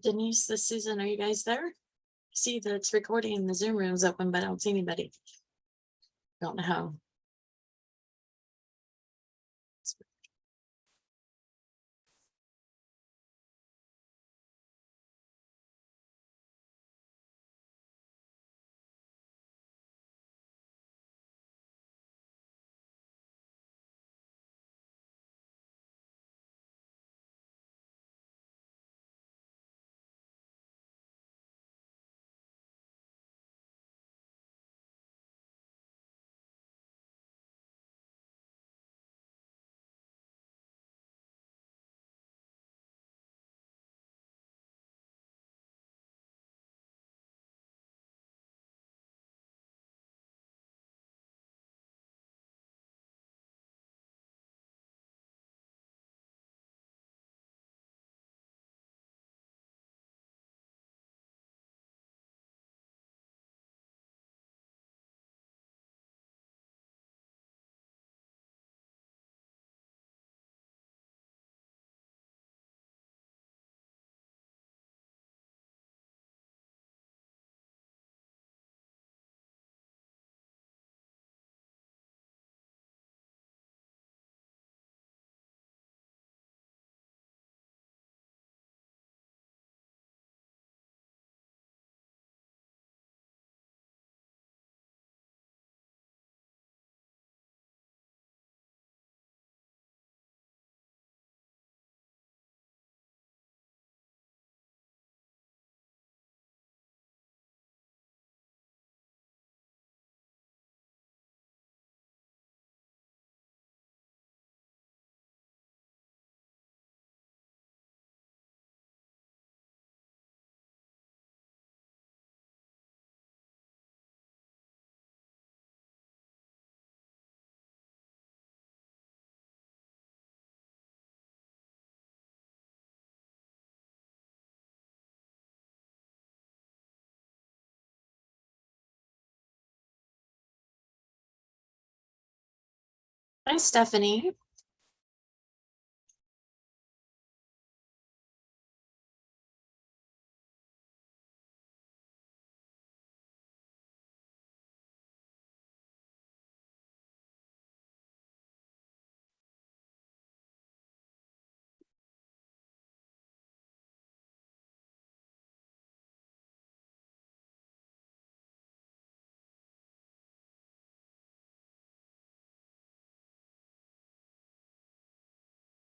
Denise, this Susan, are you guys there? See that it's recording and the Zoom room's open, but I don't see anybody. Don't know how. Hi, Stephanie.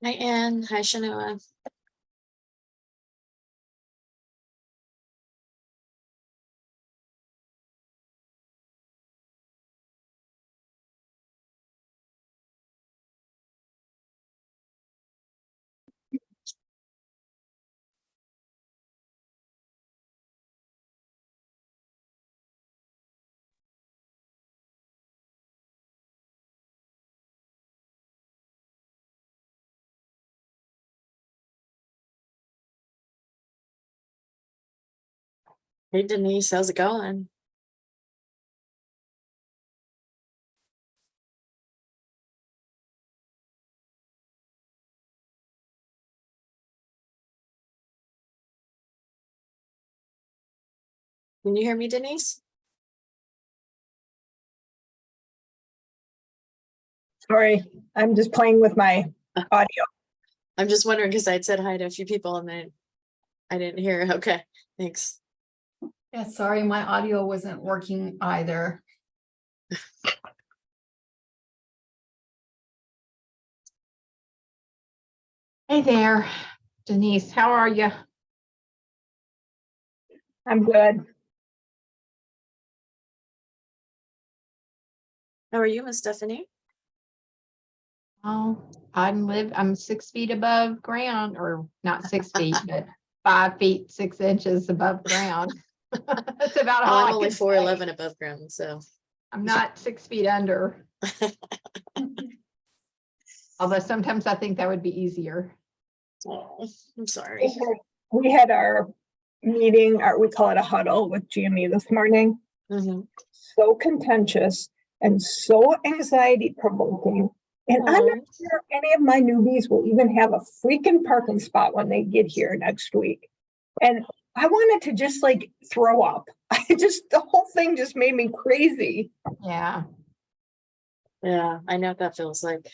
Hi, Ann. Hi, Shanoa. Hey, Denise, how's it going? Can you hear me, Denise? Sorry, I'm just playing with my audio. I'm just wondering because I'd said hi to a few people and then I didn't hear. Okay, thanks. Yeah, sorry, my audio wasn't working either. Hey there, Denise, how are you? I'm good. How are you, Miss Stephanie? Oh, I'm 6 feet above ground, or not 6 feet, but 5 feet, 6 inches above ground. That's about Well, all I'm I only can 4'11" say. above ground, so. I'm not 6 feet under. Although sometimes I think that would be easier. Oh, I'm sorry. We had our meeting, or we call it a huddle with GME this morning. Mhm. So contentious and so anxiety provoking. And I'm not Aw. sure any of my newbies will even have a freaking parking spot when they get here next week. And I wanted to just like throw up. The whole thing just made me crazy. Yeah. Yeah, I know what that feels like.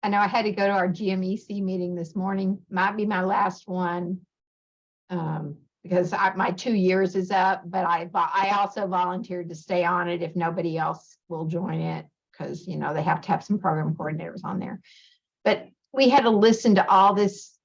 I know I had to go to our GMEC meeting this morning, might be my last one. Because my 2 years is up, but I also volunteered to stay on it if nobody else will join it, because, you know, they have to have some program coordinators on there. But we had to listen to all this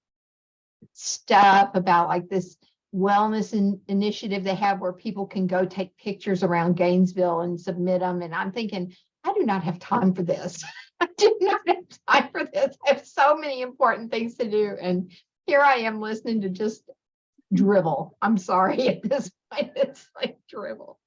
stuff about like this wellness initiative they have where people can go take pictures around Gainesville and submit them. And I'm thinking, I do not have time for this. I do not have time for this. I have so many important things to do. And here I am listening to just drivel. I'm sorry at this point. It's like drivel.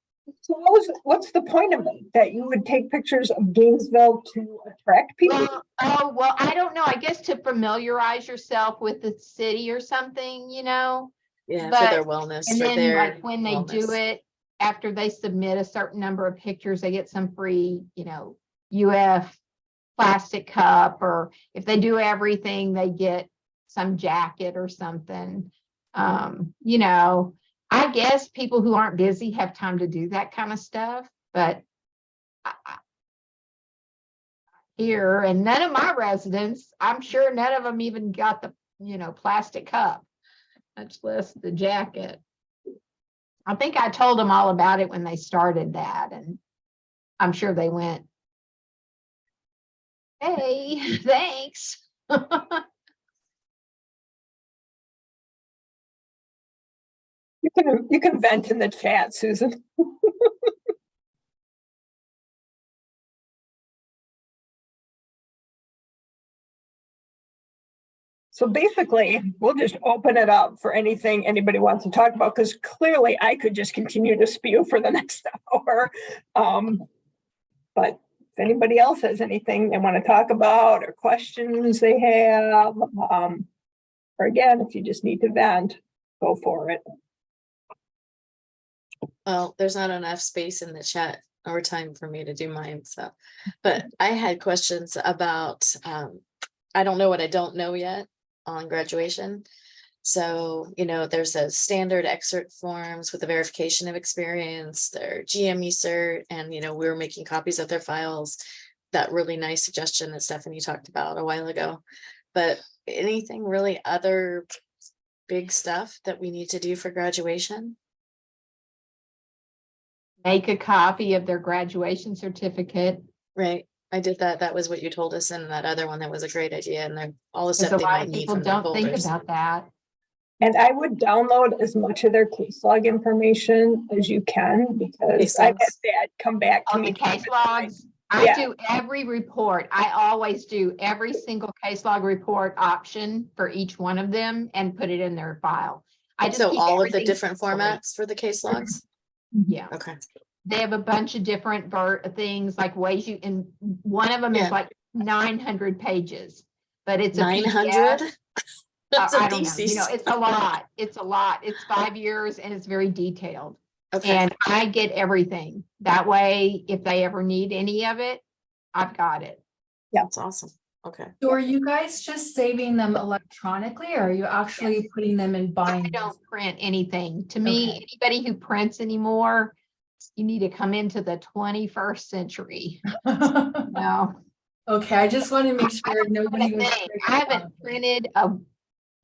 So what's the point of it? That you would take pictures of Gainesville to attract people? Well, I don't know. I guess to familiarize yourself with the city or something, you know. Yeah, for But- their wellness, And for then their like when they do wellness. it, after they submit a certain number of pictures, they get some free, you know, UF plastic cup, or if they do everything, they get some jacket or something. You know, I guess people who aren't busy have time to do that kind of stuff, but here, and none of my residents, I'm sure none of them even got the, you know, plastic cup, much less the jacket. I think I told them all about it when they started that, and I'm sure they went, hey, thanks. You can vent in the chat, Susan. So basically, we'll just open it up for anything anybody wants to talk about, because clearly I could just continue to spew for the next hour. But if anybody else has anything they want to talk about or questions they have, or again, if you just need to vent, go for it. Well, there's not enough space in the chat or time for me to do mine, so. But I had questions about, I don't know what I don't know yet on graduation. So, you know, there's a standard excerpt forms with the verification of experience, their GME cert, and, you know, we were making copies of their files. That really nice suggestion that Stephanie talked about a while ago. But anything really other big stuff that we need to do for graduation? Make a copy of their graduation certificate. Right, I did that. That was what you told us in that other one. That was a great idea. And then all the Because stuff a they lot might of need people from their don't think folders. about that. And I would download as much of their case log information as you can, because Case I've had logs. that come back to On me. the case logs, I Yeah. do every report. I always do every single case log report option for each one of them and put it in their file. I just So keep all of the everything different separate. formats for the case logs? Yeah, Okay, they have a bunch of different things, like ways you, and one of them Yeah. is like 900 pages, but it's a 900? PDF. That's a I don't know, you know, thesis. it's a lot. It's a lot. It's 5 years and it's very detailed. Okay, And I get everything. That way, if they ever need any of it, I've got it. that's awesome. Okay. So are you guys just saving them electronically, or are you actually putting them in I binders? don't print anything. To me, Okay. anybody who prints anymore, you need to come into the 21st century. No, Okay, I just want to make I sure nobody was. I haven't printed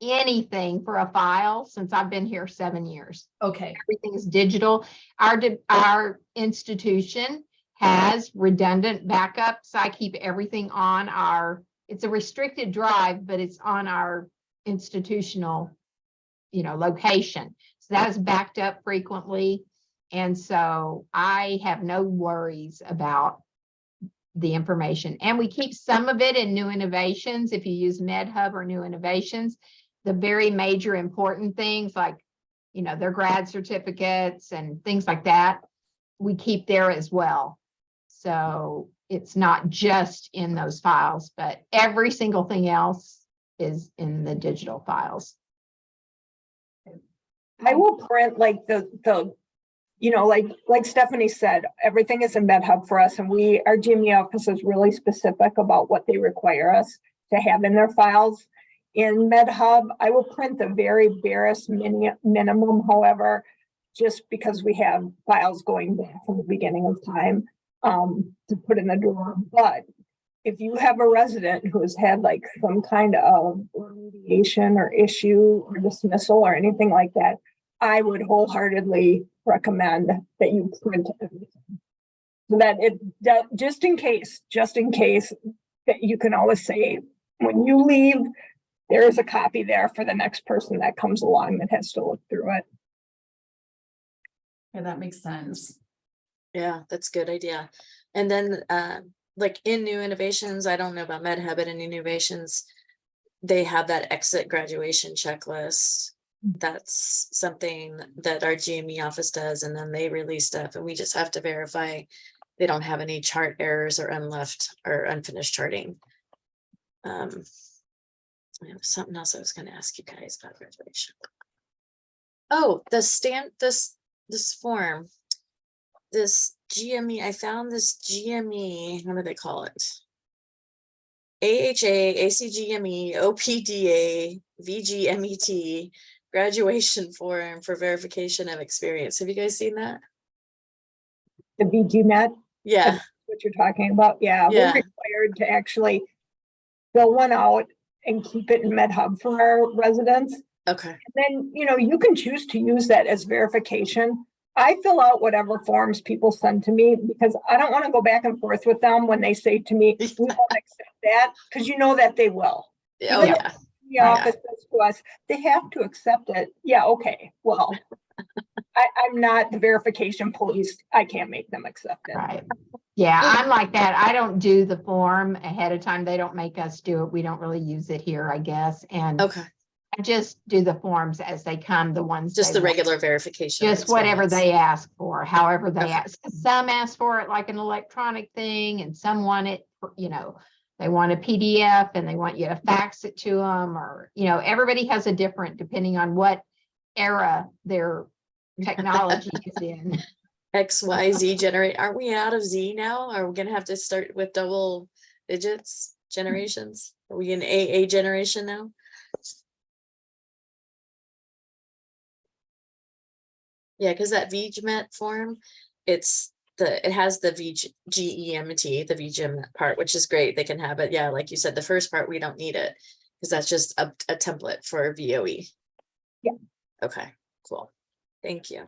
anything for a file since I've been here 7 years. Okay, Everything is digital. Our institution has redundant backups. I keep everything on it's a restricted drive, but it's on our institutional, you know, location. So that is backed up frequently. And so I have no worries about the information. And we keep some of it in New Innovations. If you use MedHub or New Innovations, the very major important things like, you know, their grad certificates and things like that, we keep there as well. So it's not just in those files, but every single thing else is in the digital files. I will print like the you know, like Stephanie said, everything is in MedHub for us, and our GME office is really specific about what they require us to have in their files. in MedHub. I will print the very barest minimum, however, just because we have files going back from the beginning of time to put in the drawer. But if you have a resident who has had like some kind of remediation or issue or dismissal or anything like that, I would wholeheartedly recommend that you print everything. So that just in case, that you can always say, when you leave, there is a copy there for the next person that comes along that has to look through it. Yeah, that makes sense. Yeah, that's a good idea. And then, like in New Innovations, I don't know about MedHub, but in New Innovations, they have that exit graduation checklist. That's something that our GME office does, and then they release stuff, and we just have to verify they don't have any chart errors or unfinished charting. Something else I was going to ask you guys about graduation. Oh, this form, this GME, I found this GME, what do they call it? AHA, ACGME, OPDA, VGMET, graduation form for verification of experience. Have you guys seen that? The VGMet, Yeah, what you're talking about, yeah, we're Yeah. required to actually fill one out and keep it in MedHub for our residents. okay. And then, you can choose to use that as verification. I fill out whatever forms people send to me because I don't want to go back and forth with them when they say to me, we won't accept that, because you know that they will. Oh, Even yeah. The office says to us, they have to accept it. Yeah, okay, well, I'm not the verification police. I can't make them accept it. Right. Yeah, I'm like that. I don't do the form ahead of time. They don't make us do it. We don't really use it here, I guess. And Okay, I just do the forms as they come, the ones. just they the want. regular verification. of Just whatever experience. they ask for, however they Okay. ask. Some ask for it like an electronic thing, and some want it, they want a PDF and they want you to fax it to them, or, everybody has a different, depending on what era their technology is in. XYZ generate. Aren't we out of Z now? Are we gonna have to start with double digits generations? Are we in AA generation now? Yeah, because that VGMET form, it has the VGEMT, the VGMET part, which is great. They can have it. Yeah, like you said, the first part, we don't need it because that's just a template for VOE. Yeah. Okay, cool. Thank you.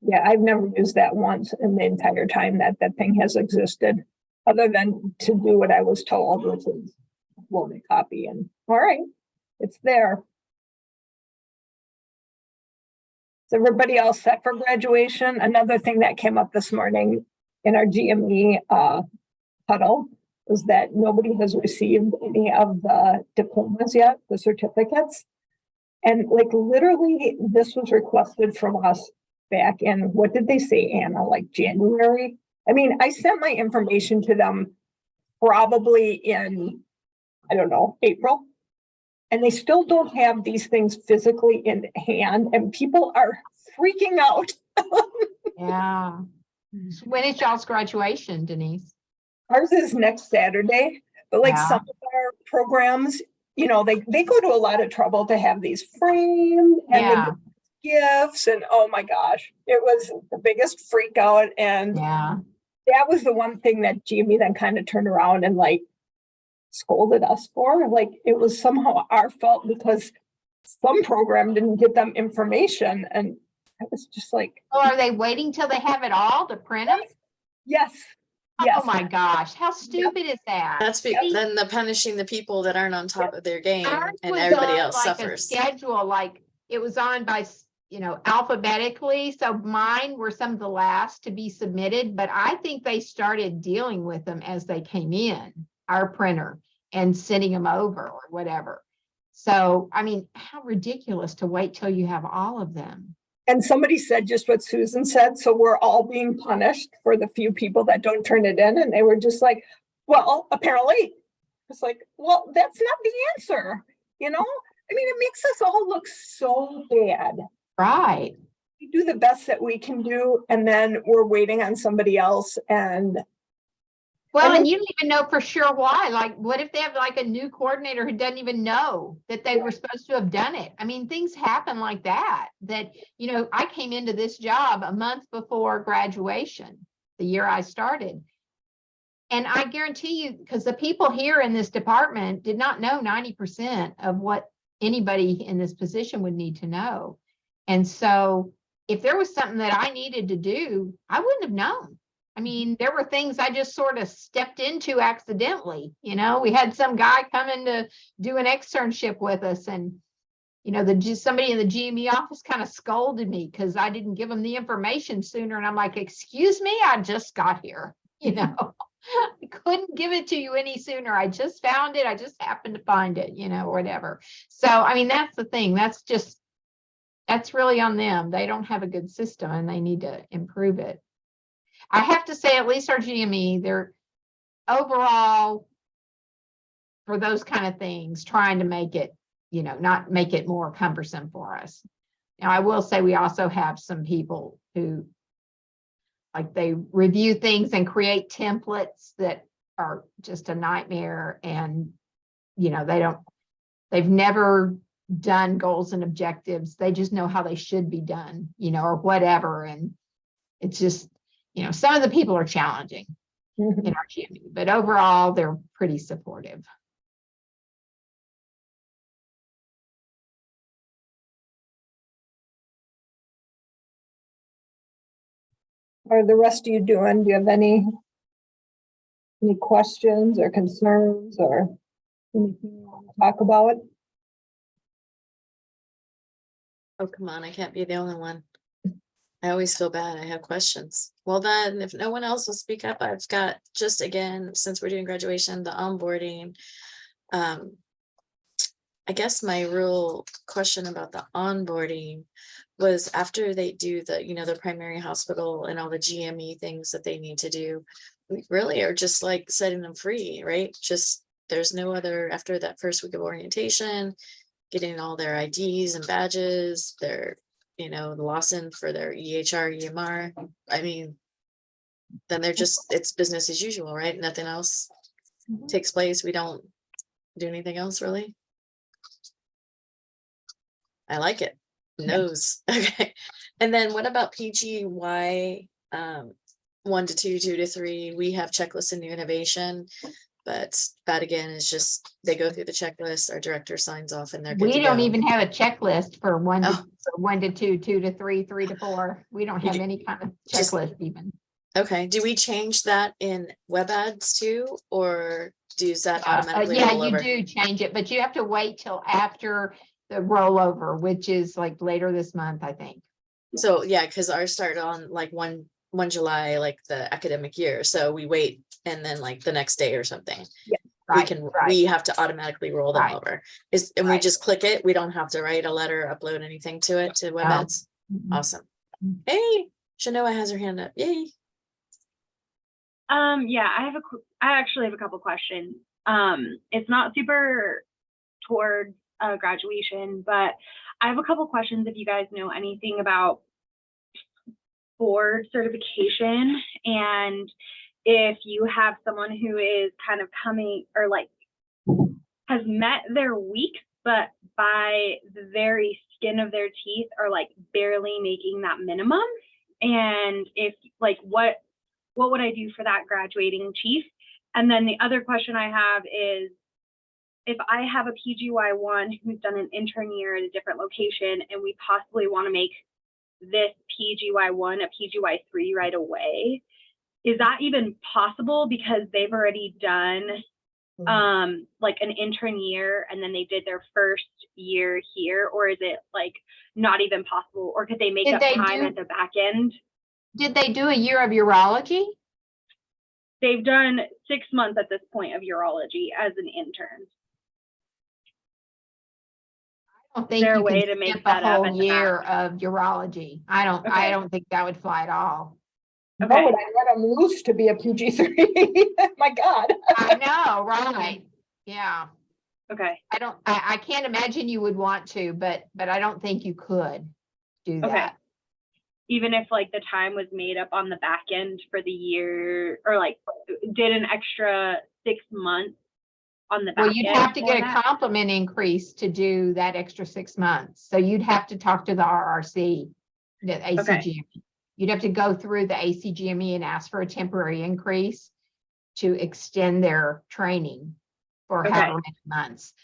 Yeah, I've never used that once in the entire time that thing has existed, other than to do what I was told, which is load a copy and, all right, it's there. Is everybody else set for graduation? Another thing that came up this morning in our GME huddle was that nobody has received any of the diplomas yet, the certificates. And like literally this was requested from us back in, what did they say, Anna, like January? I mean, I sent my information to them probably in, I don't know, April. And they still don't have these things physically in hand, and people are freaking out. Yeah. So when is y'all's graduation, Denise? Ours is next Saturday, but like Yeah. some of our programs, they go to a lot of trouble to have these framed and Yeah. the gifts, and oh my gosh, it was the biggest freak out. And Yeah. that was the one thing that Jamie then kind of turned around and like scolded us for. Like it was somehow our fault because some program didn't give them information, and I was just like, So are they waiting till they have it all to print them? yes, Oh yes. my gosh, how stupid is that? That's then the punishing the people that aren't on top of their game, Ours and was everybody on else like a suffers. schedule, like it was on by, alphabetically. So mine were some of the last to be submitted, but I think they started dealing with them as they came in, our printer, and sending them over or whatever. So, I mean, how ridiculous to wait till you have all of them. And somebody said just what Susan said. So we're all being punished for the few people that don't turn it in. And they were just like, well, apparently. It's like, well, that's not the answer. I mean, it makes us all look so bad. Right. We do the best that we can do, and then we're waiting on somebody else. And Well, And and you don't even know for sure why. Like, what if they have like a new coordinator who doesn't even know that they were supposed to have done it? I mean, things happen like that, I came into this job a month before graduation, the year I started. And I guarantee you, because the people here in this department did not know 90% of what anybody in this position would need to know. And so if there was something that I needed to do, I wouldn't have known. I mean, there were things I just sort of stepped into accidentally. We had some guy come in to do an externship with us, and somebody in the GME office kind of scolded me because I didn't give them the information sooner. And I'm like, excuse me, I just got here. I couldn't give it to you any sooner. I just found it. I just happened to find it, or whatever. So, I mean, that's the thing. That's really on them. They don't have a good system and they need to improve it. I have to say, at least our GME, they're overall, for those kind of things, trying to make it, not make it more cumbersome for us. Now, I will say we also have some people who, like, they review things and create templates that are just a nightmare. And, they've never done goals and objectives. They just know how they should be done, or whatever. And it's just, some of the people are challenging in our GME, but overall, they're pretty supportive. Are the rest of you doing? Do you have any questions or concerns or anything you want to talk about? Oh, come on, I can't be the only one. I always feel bad. I have questions. Well, then, if no one else will speak up, I've got, just again, since we're doing graduation, the onboarding. I guess my real question about the onboarding was, after they do the, the primary hospital and all the GME things that they need to do, we really are just like setting them free, right? Just, there's no other, after that first week of orientation, getting all their IDs and badges, their, the Lawson for their EHR, EMR. I mean, then they're just, it's business as usual, right? Nothing else takes place. We don't do anything else, really. I like it. Nose. Okay. And then what about PGY 1 to 2, 2 to 3? We have checklists in new innovation, but that again is just, they go through the checklist, our director signs off, and they're good to We don't go. even have a checklist for one Oh. to 2, 2 to 3, 3 to 4. We don't have any kind of Just- checklist even. Okay. Do we change that in web ads too, or does that automatically Yeah, roll you over? do change it, but you have to wait till after the rollover, which is like later this month, I think. So yeah, because ours started on like 1 July, like the academic year. So we wait, and then like the next day or something, Right, we have to automatically roll them Right. over. And we Right. just click it. We don't have to write a letter, upload anything to it, to web No. ads. Awesome. Hey, Shanoa has her hand up. Yay. Yeah, I actually have a couple questions. It's not super towards graduation, but I have a couple questions if you guys know anything about board certification, and if you have someone who is kind of coming, or like has met their weeks, but by the very skin of their teeth are like barely making that minimum. And if like, what would I do for that graduating chief? And then the other question I have is, if I have a PGY1 who's done an intern year at a different location, and we possibly want to make this PGY1 a PGY3 right away, is that even possible because they've already done like an intern year and then they did their first year here? Or is it like not even possible? Or could they make up time at the back end? Did they do a year of urology? They've done 6 months at this point of urology as an intern. I don't think there a you way can to make skip that a up whole at the year of urology. I Okay. don't think that would fly at all. No, Okay. would I let them loose to be a PG3? My God. I know, right? Yeah. Okay. I can't imagine you would want to, but I don't think you could do Okay. that. even if like the time was made up on the back end for the year, or like did an extra 6 months on the back Well, end. you'd have to for get a that? complement increase to do that extra 6 months. So you'd have to talk to the RRC, the ACGME. You'd have to go through the ACGME and ask for a temporary increase to extend their training for Okay. however many months.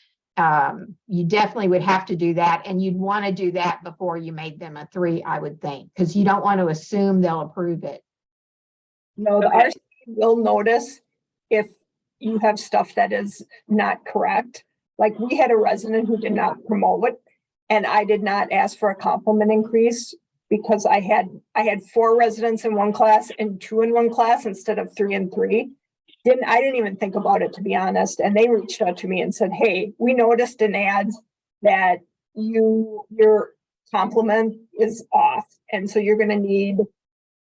You definitely would have to do that, and you'd want to do that before you made them a 3, I would think, because you don't want to assume they'll approve it. No, the Okay. RC will notice if you have stuff that is not correct. Like we had a resident who did not promote it, and I did not ask for a compliment increase because I had 4 residents in one class and 2 in one class instead of 3 and 3. I didn't even think about it, to be honest. And they reached out to me and said, hey, we noticed in ads that your compliment is off. And so you're gonna need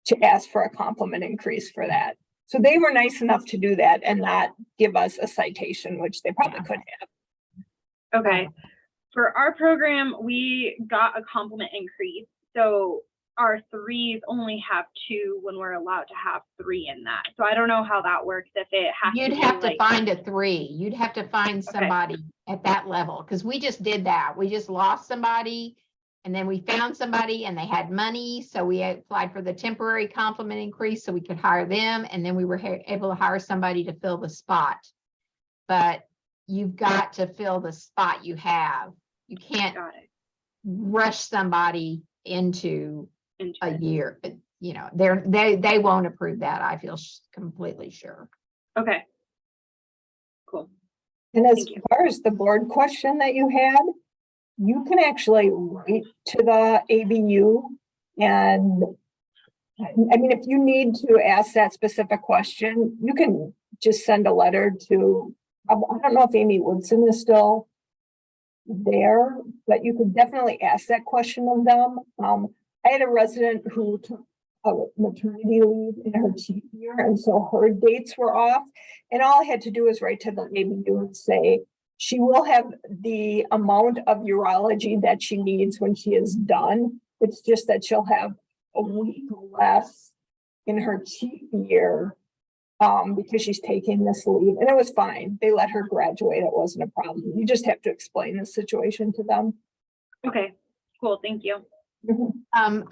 to ask for a compliment increase for that. So they were nice enough to do that and not give us a citation, which they probably Yeah. could have. Okay. For our program, we got a compliment increase. So our 3s only have 2 when we're allowed to have 3 in that. So I don't know how that works, if it has You'd to be have to like, find a 3. You'd have to find somebody at that level, because we just did that. We just lost somebody, and then we found somebody and they had money, so we applied for the temporary compliment increase so we could hire them, and then we were able to hire somebody to fill the spot. But you've got to fill the spot you have. You can't got it. rush somebody into Into a it. year. You know, they won't approve that. I feel completely sure. Okay. Cool. And as Thank you. far as the board question that you had, you can actually write to the ABU and I mean, if you need to ask that specific question, you can just send a letter to, I don't know if Amy Woodson is still there, but you could definitely ask that question of them. I had a resident who took a maternity leave in her chief year, and so her dates were off. And all I had to do was write to the ABU and say, she will have the amount of urology that she needs when she is done. It's just that she'll have a week less in her chief year because she's taking this leave, and it was fine. They let her graduate. It wasn't a problem. You just have to explain the situation to them. Okay. Cool. Thank you.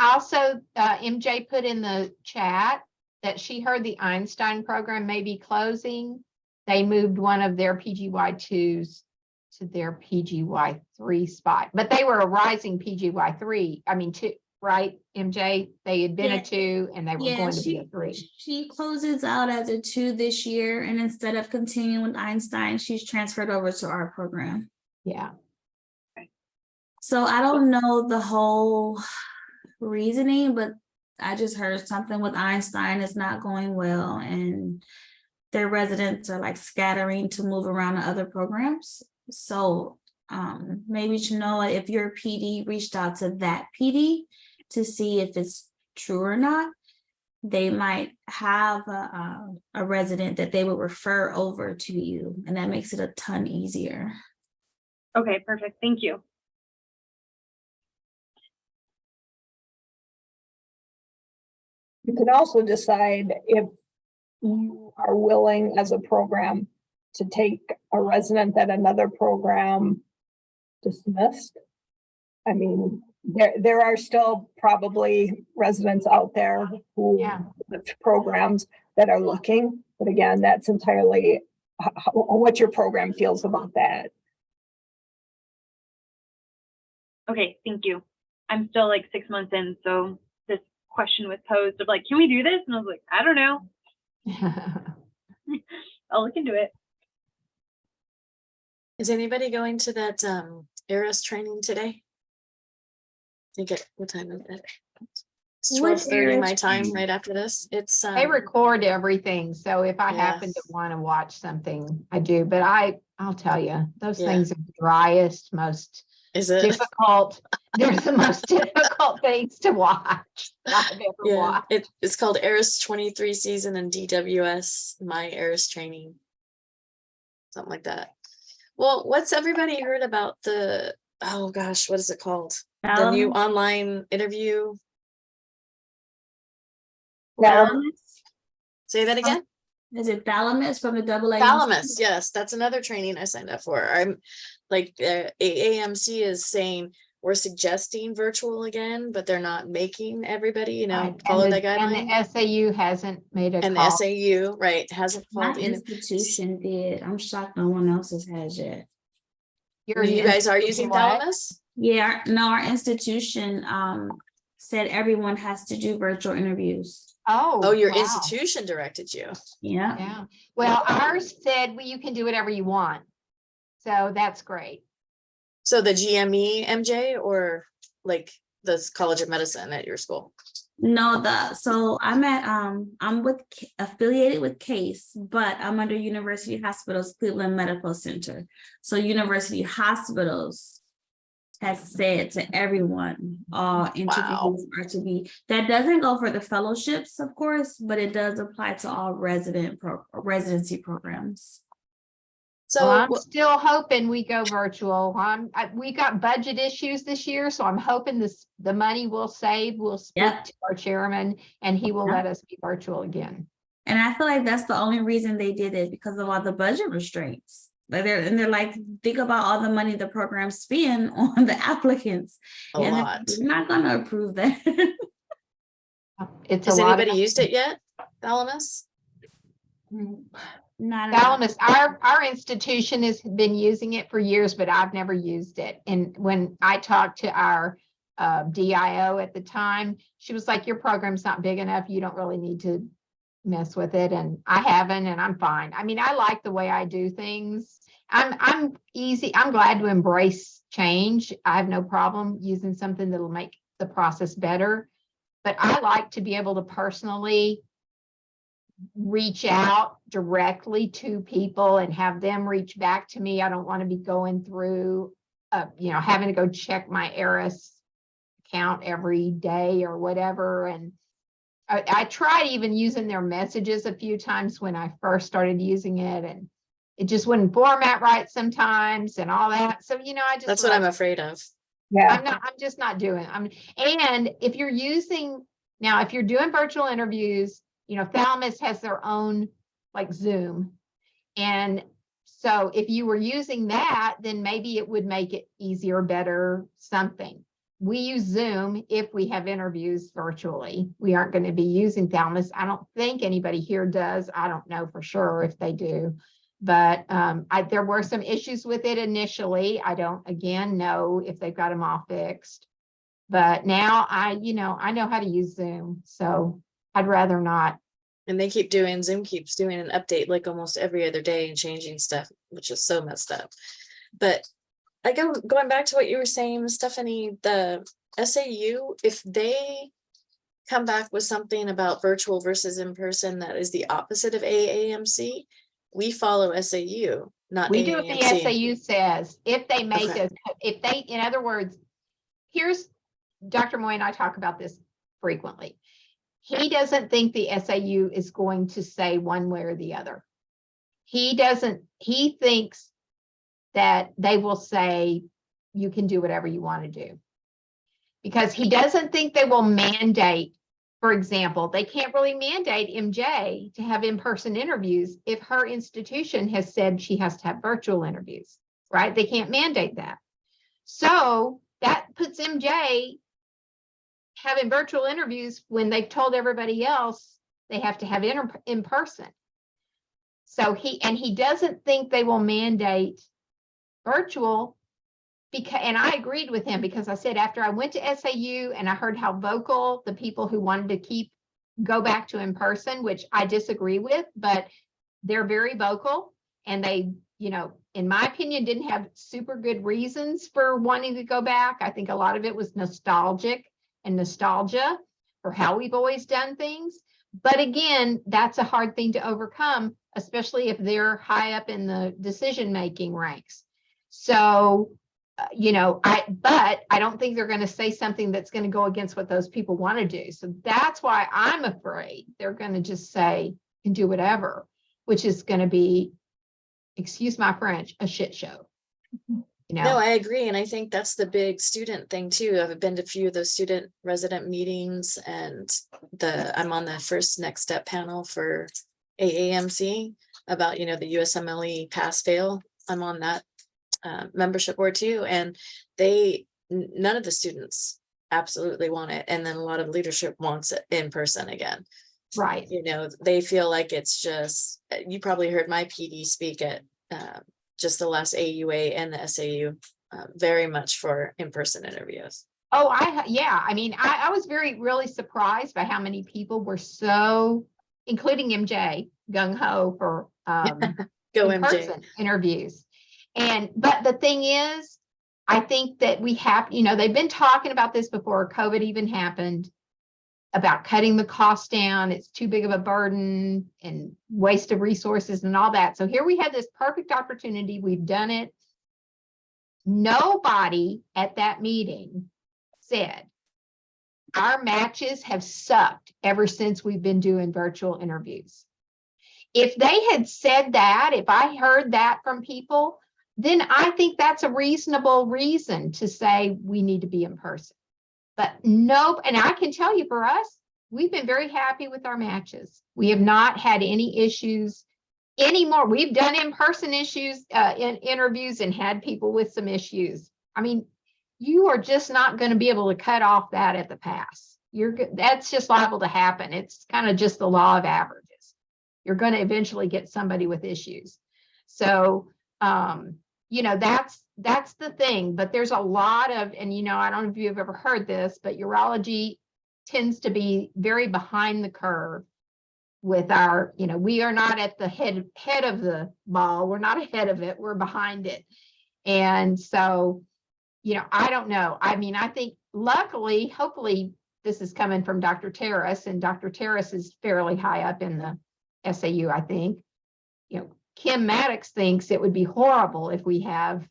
Also, MJ put in the chat that she heard the Einstein program may be closing. They moved one of their PGY2s to their PGY3 spot, but they were a rising PGY3. I mean, 2, right, MJ? They had been Yeah. a 2 and they were Yeah, going to be a 3. she closes out as a 2 this year, and instead of continuing with Einstein, she's transferred over to our program. Yeah. So I don't know the whole reasoning, but I just heard something with Einstein is not going well, and their residents are like scattering to move around to other programs. So maybe Chenoa, if your PD reached out to that PD to see if it's true or not, they might have a resident that they would refer over to you, and that makes it a ton easier. Okay. Perfect. Thank you. You can also decide if you are willing as a program to take a resident that another program dismissed. I mean, there are still probably residents out there who Yeah. with programs that are looking, but again, that's entirely what your program feels about that. Okay. Thank you. I'm still like 6 months in, so this question was posed of like, can we do this? And I was like, I don't know. I'll look into it. Is anybody going to that ARIS training today? What time is it? It's What 12:30 my ARIS time training? right after this. It's They record everything, so if I happen to Yes. want to watch something, I do. But I'll tell you, those Yeah. things are the driest, most is it? difficult. They're the most difficult things to watch I've ever Yeah, watched. it's called ARIS 23 season and DWS my ARIS training. Something like that. Well, what's everybody heard about oh gosh, what is it called? The new online interview Thalamus? Say that again? Is it Thalamus from the AA? Thalamus, yes, that's another training I signed up for. I'm like, AAMC is saying we're suggesting virtual again, but they're not making everybody, you know, Right, follow and that the guideline. SAU hasn't made a And the call. SAU, right, hasn't My called in. institution did. I'm shocked no one else's has yet. Your You guys are institution using what? Thalamus? Yeah, no, our institution said everyone has to do virtual interviews. Oh, your wow. institution directed you. Yeah. Yeah, well, ours said, well, you can do whatever you want. So that's great. So the GME MJ or like the College of Medicine at your school? No, so I'm at I'm affiliated with CASE, but I'm under University Hospitals Cleveland Medical Center. So University Hospitals has said to everyone, all interviews are to be, that doesn't go for the fellowships, of course, but it does apply to all residency programs. So Well, I'm still hoping we go virtual. We got budget issues this year, so I'm hoping the money we'll save will speak Yep. to our chairman and he will Yep. let us be virtual again. And I feel like that's the only reason they did it, because of all the budget restraints. Like they're like, think about all the money the programs spend on the applicants. a And they're lot. not gonna approve that. It's Has a lot anybody of used it yet? Thalamus? Not enough. Thalamus. Our institution has been using it for years, but I've never used it. And when I talked to our DIO at the time, she was like, your program's not big enough. You don't really need to mess with it. And I haven't, and I'm fine. I mean, I like the way I do things. I'm easy. I'm glad to embrace change. I have no problem using something that'll make the process better. But I like to be able to personally reach out directly to people and have them reach back to me. I don't want to be going through, having to go check my ARIS account every day or whatever. And I tried even using their messages a few times when I first started using it, and it just wouldn't format right sometimes and all that. So, I just, That's what I'm afraid of. Yeah, I'm just not doing. And if you're doing virtual interviews, Thalamus has their own like Zoom. And so if you were using that, then maybe it would make it easier, better, something. We use Zoom if we have interviews virtually. We aren't going to be using Thalamus. I don't think anybody here does. I don't know for sure if they do. But there were some issues with it initially. I don't, again, know if they've got them all fixed. But now I know how to use Zoom. So I'd rather not. And Zoom keeps doing an update like almost every other day and changing stuff, which is so messed up. But going back to what you were saying, Stephanie, the SAU, if they come back with something about virtual versus in person that is the opposite of AAMC, we follow SAU, not We do what the AAMC. SAU says. If they make Okay. in other words, here's Dr. Moy and I talk about this frequently. He doesn't think the SAU is going to say one way or the other. He thinks that they will say you can do whatever you want to do. Because he doesn't think they will mandate, for example, they can't really mandate MJ to have in-person interviews if her institution has said she has to have virtual interviews, right? They can't mandate that. So that puts MJ having virtual interviews when they've told everybody else they have to have in person. So he doesn't think they will mandate virtual and I agreed with him because I said, after I went to SAU and I heard how vocal the people who wanted to go back to in person, which I disagree with, but they're very vocal and they, in my opinion, didn't have super good reasons for wanting to go back. I think a lot of it was nostalgia for how we've always done things. But again, that's a hard thing to overcome, especially if they're high up in the decision-making ranks. So, but I don't think they're going to say something that's going to go against what those people want to do. So that's why I'm afraid they're going to just say, you can do whatever, which is going to be, excuse my French, a shit show. you No, know. I agree. And I think that's the big student thing too. I've been to a few of those student resident meetings and I'm on the first next step panel for AAMC about, you know, the USMLE pass fail. I'm on that membership board too. And none of the students absolutely want it. And then a lot of leadership wants it in person again. Right. You know, they feel like it's just, you probably heard my PD speak at just the last AUA and the SAU, very much for in-person interviews. Oh, yeah, I mean, I was really surprised by how many people were so, including MJ, gung ho for Go MJ. in-person interviews. But the thing is, I think that we have, you know, they've been talking about this before COVID even happened, about cutting the cost down. It's too big of a burden and waste of resources and all that. So here we have this perfect opportunity. We've done it. Nobody at that meeting said, our matches have sucked ever since we've been doing virtual interviews. If they had said that, if I heard that from people, then I think that's a reasonable reason to say we need to be in person. But no, and I can tell you for us, we've been very happy with our matches. We have not had any issues anymore. We've done in-person issues in interviews and had people with some issues. I mean, you are just not going to be able to cut off that at the pass. That's just liable to happen. It's kind of just the law of averages. You're going to eventually get somebody with issues. So, you know, that's the thing. But there's a lot of, and you know, I don't know if you've ever heard this, but urology tends to be very behind the curve with our, you know, we are not at the head of the ball. We're not ahead of it. We're behind it. And so, you know, I don't know. I mean, I think luckily, hopefully this is coming from Dr. Terrace, and Dr. Terrace is fairly high up in the SAU, I think. You know, Kim Maddox thinks it would be horrible if we can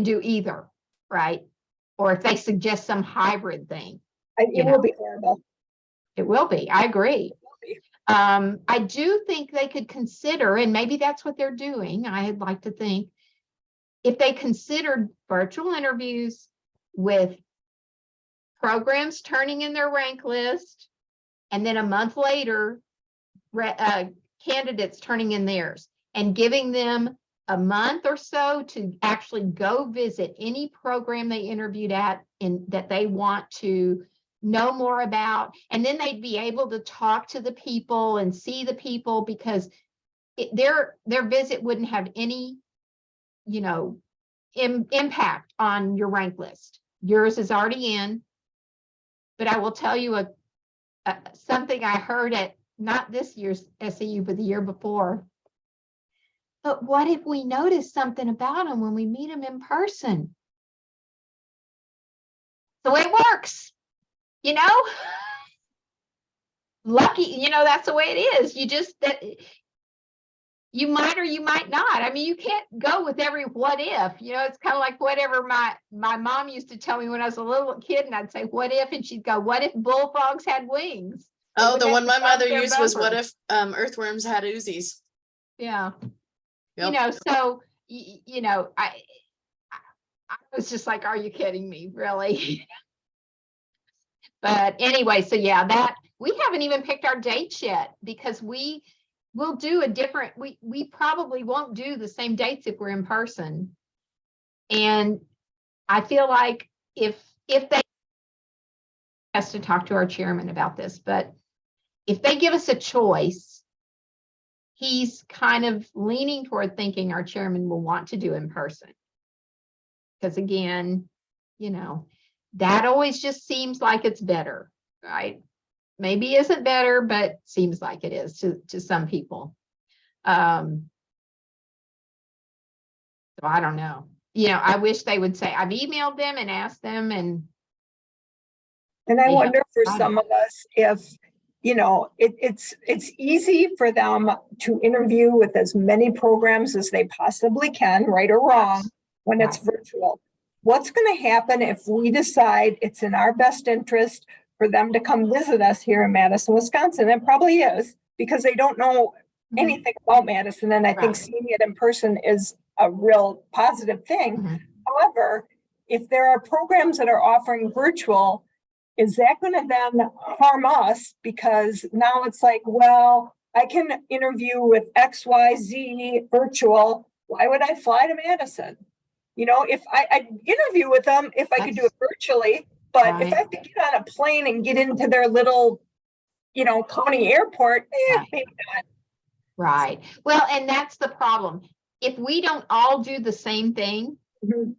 do either, right? Or if they suggest some hybrid thing. It will be horrible. It will be. I agree. I do think they could consider, and maybe that's what they're doing, I'd like to think, if they considered virtual interviews with programs turning in their rank list, and then a month later, candidates turning in theirs, and giving them a month or so to actually go visit any program they interviewed at that they want to know more about. And then they'd be able to talk to the people and see the people, because their visit wouldn't have any, you know, impact on your rank list. Yours is already in. But I will tell you something I heard at not this year's SAU, but the year before. But what if we notice something about them when we meet them in person? The way it works, you know? Lucky, you know, that's the way it is. You might or you might not. I mean, you can't go with every what if, you know, it's kind of like whatever my mom used to tell me when I was a little kid, and I'd say, what if? And she'd go, what if bullfrogs had wings? Oh, the one my mother used was, what if earthworms had Uzis? Yeah. Yep. You know, so, you know, I was just like, are you kidding me? Really? But anyway, so yeah, we haven't even picked our dates yet, because we'll do a different, we probably won't do the same dates if we're in person. And I feel like if they has to talk to our chairman about this, but if they give us a choice, he's kind of leaning toward thinking our chairman will want to do in person. Because again, you know, that always just seems like it's better, right? Maybe isn't better, but seems like it is to some people. So I don't know. You know, I wish they would say, I've emailed them and asked them, and I wonder for got some of us if, you know, it's easy for them to interview with as many programs as they possibly can, right or wrong, when it's virtual. What's going to happen if we decide it's in our best interest for them to come visit us here in Madison, Wisconsin? It probably is, because they don't know anything about Madison. And I think seeing it in person is a real positive thing. Mhm. However, if there are programs that are offering virtual, is that going to then harm us? Because now it's like, well, I can interview with XYZ virtual. Why would I fly to Madison? You know, if I'd interview with them, if I could do it virtually, but if I have to get on a plane and get into their little, county airport, Right. maybe not. Right. Well, and that's the problem. If we don't all do the same thing, Mhm.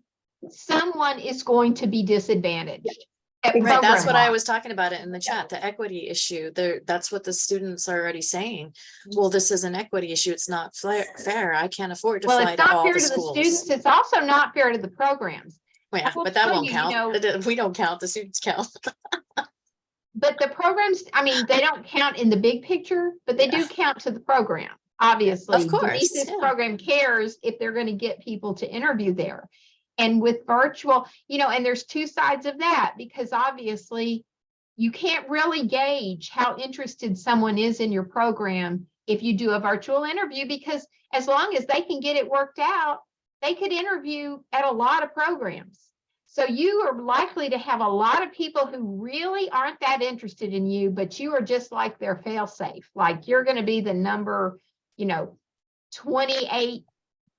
someone is going to be disadvantaged. at Right, that's program what I wise. was talking about it in the chat, the equity issue. That's what the students are already saying. Well, this is an equity issue. It's not fair. I can't afford to Well, fly it's to not all fair the to the schools. students. It's also not fair to the programs. Well, yeah, will but that tell won't you, count. We don't count, the students count. But the programs, I mean, they don't count in the big picture, but they do count to the program. Obviously, Of course, Denise's yeah. program cares if they're going to get people to interview there. And with virtual, and there's two sides of that, because obviously you can't really gauge how interested someone is in your program if you do a virtual interview, because as long as they can get it worked out, they could interview at a lot of programs. So you are likely to have a lot of people who really aren't that interested in you, but you are just like their fail-safe. Like you're going to be the number, 28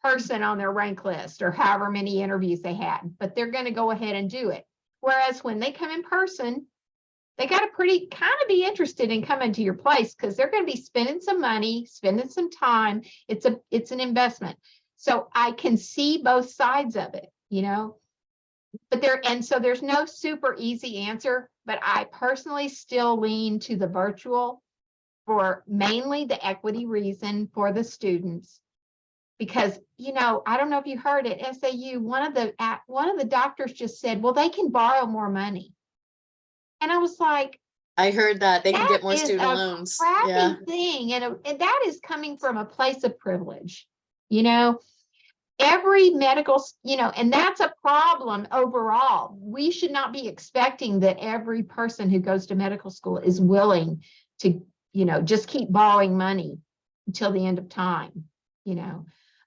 person on their rank list or however many interviews they had, but they're going to go ahead and do it. Whereas when they come in person, they got to pretty kind of be interested in coming to your place, because they're going to be spending some money, spending some time. It's an investment. So I can see both sides of it, but so there's no super easy answer, but I personally still lean to the virtual for mainly the equity reason for the students. Because, I don't know if you heard it, SAU, one of the doctors just said, well, they can borrow more money. And I was like, I heard that they can that get more is student a loans. crappy Yeah. thing. And that is coming from a place of privilege, every medical, and that's a problem overall. We should not be expecting that every person who goes to medical school is willing to, just keep borrowing money until the end of time,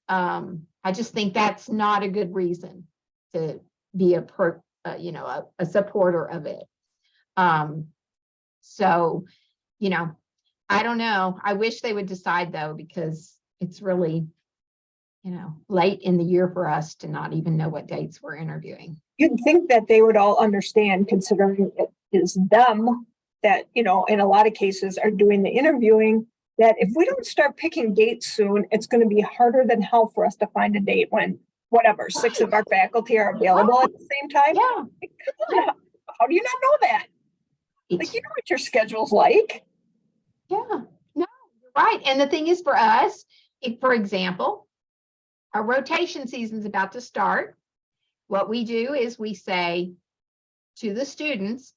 I just think that's not a good reason to be a supporter of it. So, I don't know. I wish they would decide though, because it's really, late in the year for us to not even know what dates we're interviewing. You'd think that they would all understand, considering it is them that, in a lot of cases are doing the interviewing, that if we don't start picking dates soon, it's going to be harder than hell for us to find a date when, whatever, 6 of our faculty are available at the same time. Yeah. Like, come on, how do you not know that? Like, you know what your schedule's like. Yeah, no, you're right. And the thing is, for us, for example, our rotation season's about to start. What we do is we say to the students,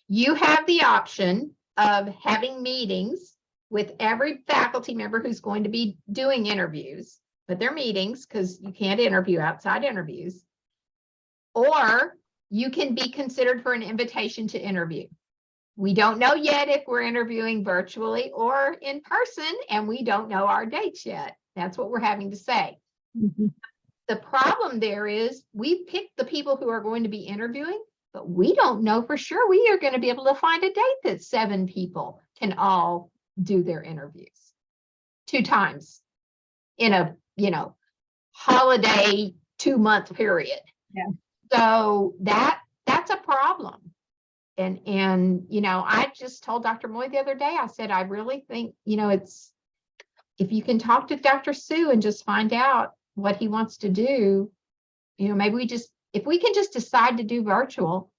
you have the option of having meetings with every faculty member who's going to be doing interviews, but they're meetings because you can't interview outside interviews, or you can be considered for an invitation to interview. We don't know yet if we're interviewing virtually or in person, and we don't know our dates yet. That's what we're having to say. Mm-hmm. The problem there is we picked the people who are going to be interviewing, but we don't know for sure we are going to be able to find a date that 7 people can all do their interviews 2 times in a, holiday 2-month period. Yeah. So that's a problem. And I just told Dr. Moy the other day, I said, I really think, it's, if you can talk to Dr. Sue and just find out what he wants to do, maybe if we can just decide to do virtual,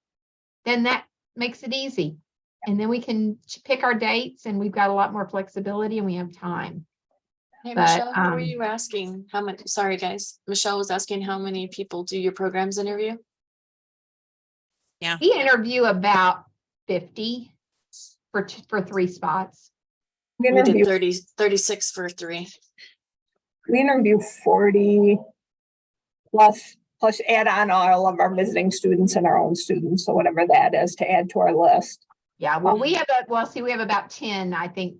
then that makes it easy. And then we can pick our dates, and we've got a lot more flexibility and we have time. Hey, But, Michelle, who were you asking? How many? Sorry, guys. Michelle was asking how many people do your programs interview? We interview about 50 for 3 spots. We We interview, did 36 for 3. we interview 40 plus add on all of our visiting students and our own students. So whatever that is to add to our list. Yeah, well, we have about 10, I think,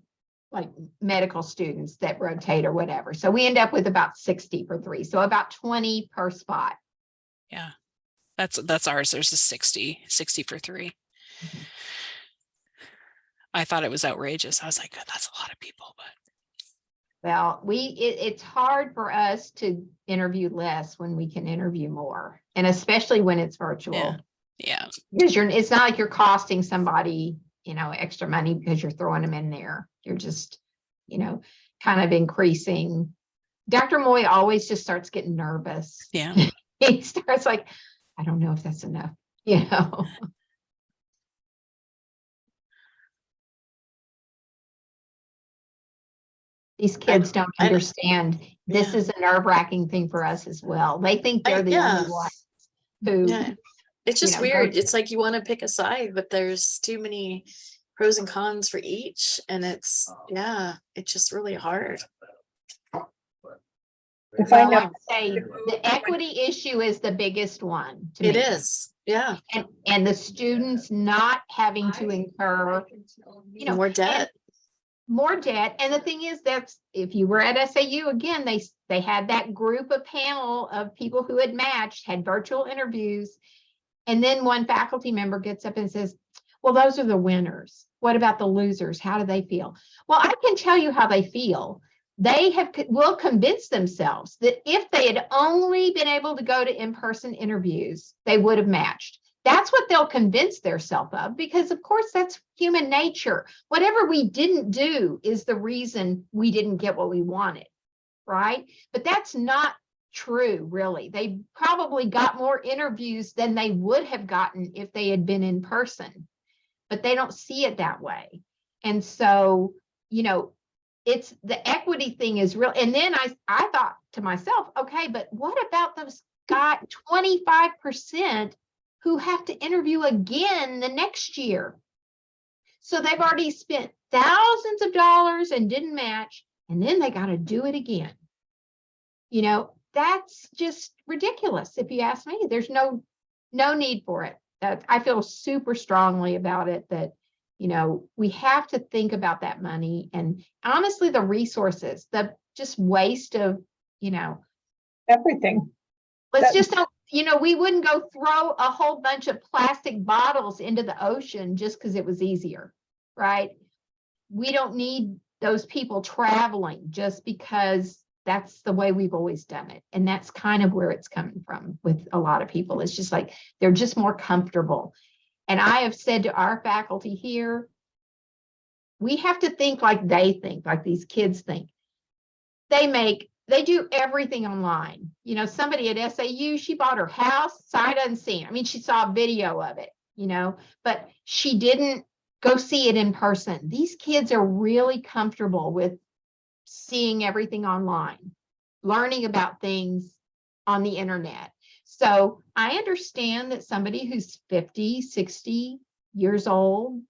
like medical students that rotate or whatever. So we end up with about 60 for 3. So about 20 per spot. Yeah. That's ours. There's a 60 for 3. I thought it was outrageous. I was like, that's a lot of people, but Well, it's hard for us to interview less when we can interview more, and especially when it's virtual. yeah. Because it's not like you're costing somebody, extra money because you're throwing them in there. You're just, kind of increasing. Dr. Moy always just starts getting nervous. Yeah. He starts like, I don't know if that's enough, These kids don't I- understand. This Yeah. is a nerve-wracking thing for us as well. They think they're the yeah. only ones who, Yeah. It's just know, weird. go- It's like you want to pick a side, but there's too many pros and cons for each. And it's just really hard. To find well, out, I say the equity issue is the biggest one to It me. is. Yeah. And the students not having to incur, More debt. more debt. And the thing is, that's if you were at SAU again, they had that group of panel of people who had matched, had virtual interviews. And then one faculty member gets up and says, well, those are the winners. What about the losers? How do they feel? Well, I can tell you how they feel. They will convince themselves that if they had only been able to go to in-person interviews, they would have matched. That's what they'll convince themselves of, because of course that's human nature. Whatever we didn't do is the reason we didn't get what we wanted, right? But that's not true, really. They probably got more interviews than they would have gotten if they had been in person, but they don't see it that way. And so, it's the equity thing is real. And then I thought to myself, okay, but what about those 25% who have to interview again the next year? So they've already spent thousands of dollars and didn't match, and then they got to do it again. That's just ridiculous. If you ask me, there's no need for it. I feel super strongly about it that, we have to think about that money and honestly, the resources, the just waste of, everything. let's That- just don't, we wouldn't go throw a whole bunch of plastic bottles into the ocean just because it was easier, right? We don't need those people traveling just because that's the way we've always done it. And that's kind of where it's coming from with a lot of people. It's just like, they're just more comfortable. And I have said to our faculty here, we have to think like they think, like these kids think. They do everything online. Somebody at SAU, she bought her house sight unseen. I mean, she saw a video of it, but she didn't go see it in person. These kids are really comfortable with seeing everything online, learning about things on the internet. So I understand that somebody who's 50, 60 years old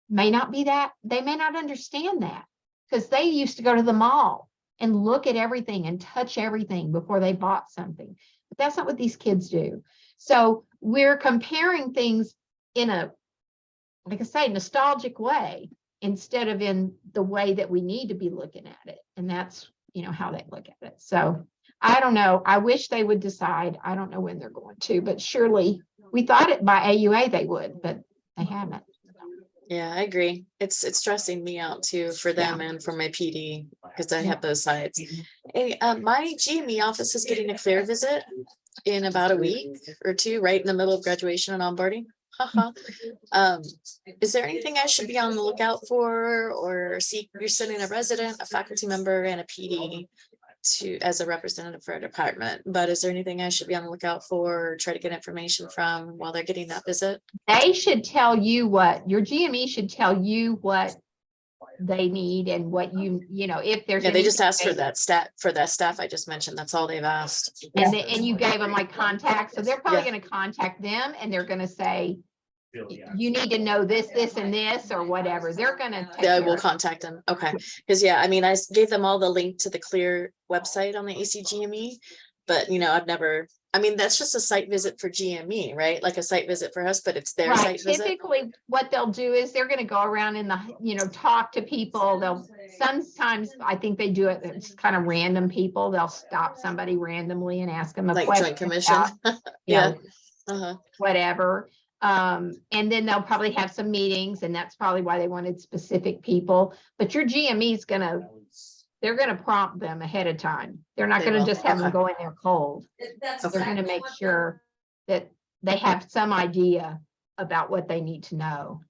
may not be that, they may not understand that because they used to go to the mall and look at everything and touch everything before they bought something. But that's not what these kids do. So we're comparing things in a, like I say, nostalgic way instead of in the way that we need to be looking at it. And that's, how they look at it. So I don't know. I wish they would decide. I don't know when they're going to, but surely we thought it by AUA they would, but they haven't. Yeah, I agree. It's stressing me out too for them and for my PD because I have both sides. Hey, my GME office is getting a clear visit in about a week or two, right in the middle of graduation and onboarding. Haha. Is there anything I should be on the lookout for, or see you're sending a resident, a faculty member, and a PD as a representative for a department? But is there anything I should be on the lookout for, or try to get information from while they're getting that visit? They should tell you your GME should tell you what they need and what if there's. Yeah, they just anything asked for that staff I just mentioned. That's all they've asked. And you gave them like contacts. So they're probably Yeah. going to contact them and they're going to say, you need to know this, this, and this, or whatever. They're going to. Yeah, we'll contact them. Okay. Because I mean, I gave them all the link to the Clear website on the ACGME, but I've never I mean, that's just a site visit for GME, right? Like a site visit for us, but it's their Right, site visit. typically what they'll do is they're gonna go around in the, talk to people. Sometimes I think they do it, it's kind of random people. They'll stop somebody randomly and ask them a Like question. Joint Commission. about, Yeah. Uh-huh. whatever. And then they'll probably have some meetings, and that's probably why they wanted specific people. But your GME is they're gonna prompt them ahead of time. They're not They gonna will, just have them okay. go in there cold. They're gonna make sure that they have some idea about what they need to know.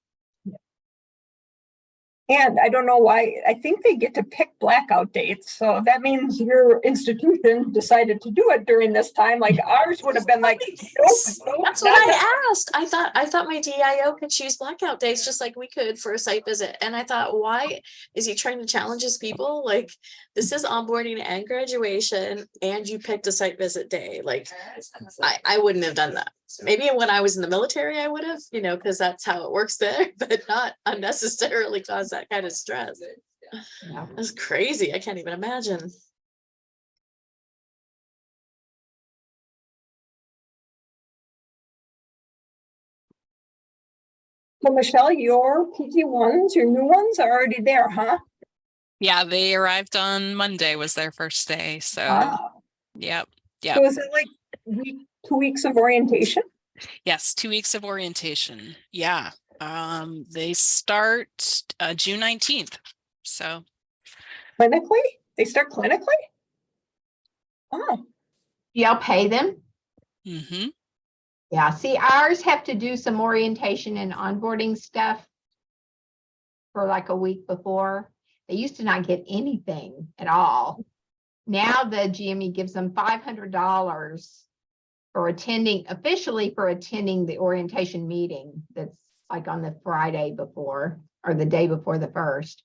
And I don't know why, I think they get to pick blackout dates. So that means your institution decided to do it during this time. Like ours would have been like, nope, That's not what that- I asked. I thought my DIO could choose blackout dates just like we could for a site visit. And I thought, why is he trying to challenge his people? Like, this is onboarding and graduation, and you picked a site visit day. Like, I wouldn't have done that. Maybe when I was in the military, I would have, because that's how it works there, but not unnecessarily cause that kind of stress. Yeah. That's crazy. I can't even imagine. So Michelle, your PT1s, your new ones are already there, huh? Yeah, they arrived on Monday was their first day. So Wow. yep. So is it like 2 weeks of orientation? Yes, 2 weeks of orientation. Yeah. They start June 19th. So Clinically? They start clinically? Oh, Y'all pay them? mhm. Yeah, see, ours have to do some orientation and onboarding stuff for like a week before. They used to not get anything at all. Now the GME gives them $500 for officially for attending the orientation meeting that's like on the Friday before or the day before the first.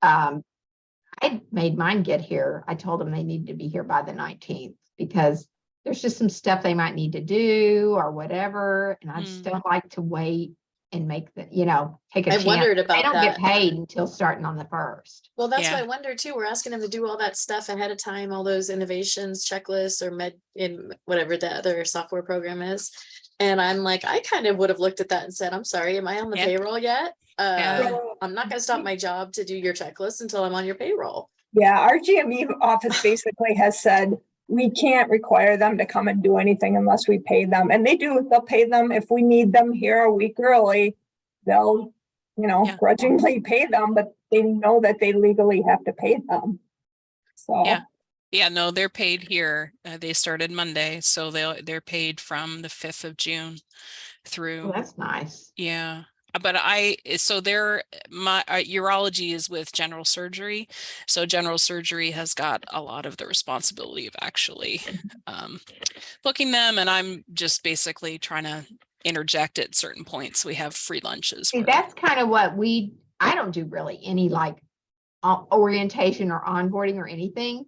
I made mine get here. I told them they needed to be here by the 19th because there's just some stuff they might need to do or whatever. And I just don't like to wait and make take a I chance. wondered They about don't get that. paid until starting on the 1st. Well, that's Yeah. what I wonder too. We're asking them to do all that stuff ahead of time, all those innovations, checklists, or in whatever the other software program is. And I'm like, I kind of would have looked at that and said, I'm sorry, am I on the Yeah. payroll yet? Yeah. I'm not gonna stop my job to do your checklist until I'm on your payroll. yeah, our GME office basically has said, we can't require them to come and do anything unless we pay them. And they'll pay them if we need them here a week early. They'll, Yeah. grudgingly pay them, but they know that they legally have to pay them. So. Yeah. Yeah, no, they're paid here. They started Monday, so they're paid from the 5th of June through. Well, that's nice. Yeah. But my urology is with general surgery. So general surgery has got a lot of the responsibility of actually booking them. And I'm just basically trying to interject at certain points. We have free lunches. See, where- that's kind of what I don't do really any like orientation or onboarding or anything.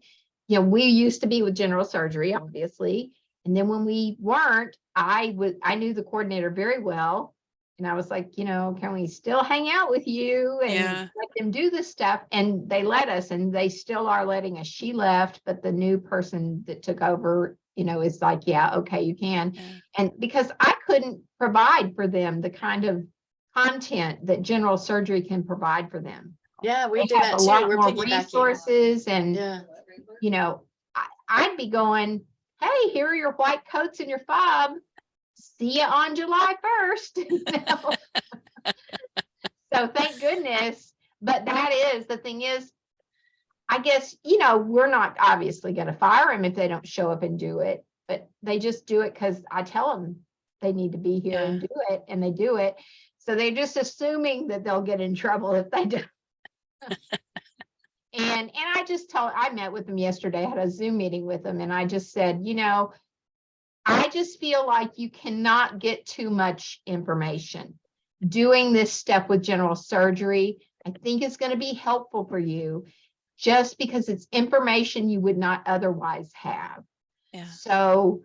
We used to be with general surgery, obviously. And then when we weren't, I knew the coordinator very well. And I was like, can we still hang out with you and Yeah. let them do this stuff? And they let us, and they still are letting us. She left, but the new person that took over, is like, yeah, okay, you can. Yeah. And because I couldn't provide for them the kind of content that general surgery can provide for them. Yeah, we They do have that a too. lot We're more piggybacking. resources and, Yeah. I'd be going, hey, here are your white coats and your fob. See you on July 1st. So thank goodness. But the thing is, I guess, we're not obviously going to fire them if they don't show up and do it, but they just do it because I tell them they need to be here and do it, and they do it. So they're just assuming that they'll get in trouble if they don't. And I met with them yesterday, I had a Zoom meeting with them, and I just said, I just feel like you cannot get too much information. Doing this stuff with general surgery, I think it's going to be helpful for you just because it's information you would not otherwise have. Yeah. So,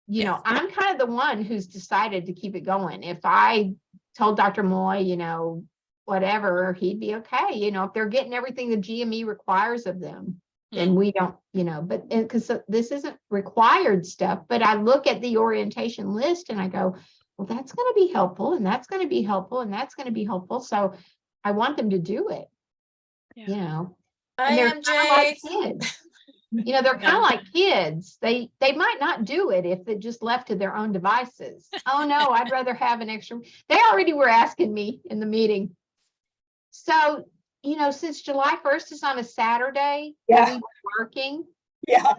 Yeah. I'm kind of the one who's decided to keep it going. If I told Dr. Moy, whatever, he'd be okay. If they're getting everything the GME requires of them. And we don't, but because this isn't required stuff, but I look at the orientation list and I go, well, that's going to be helpful and that's going to be helpful and that's going to be helpful. So I want them to do it, Yeah. I and they're am kind of like Jay. kids. They're kind Yeah. of like kids. They might not do it if they just left to their own devices. Oh no, I'd rather have an extra. They already were asking me in the meeting. So, since July 1st is on a Saturday, Yeah. we were working. Yeah.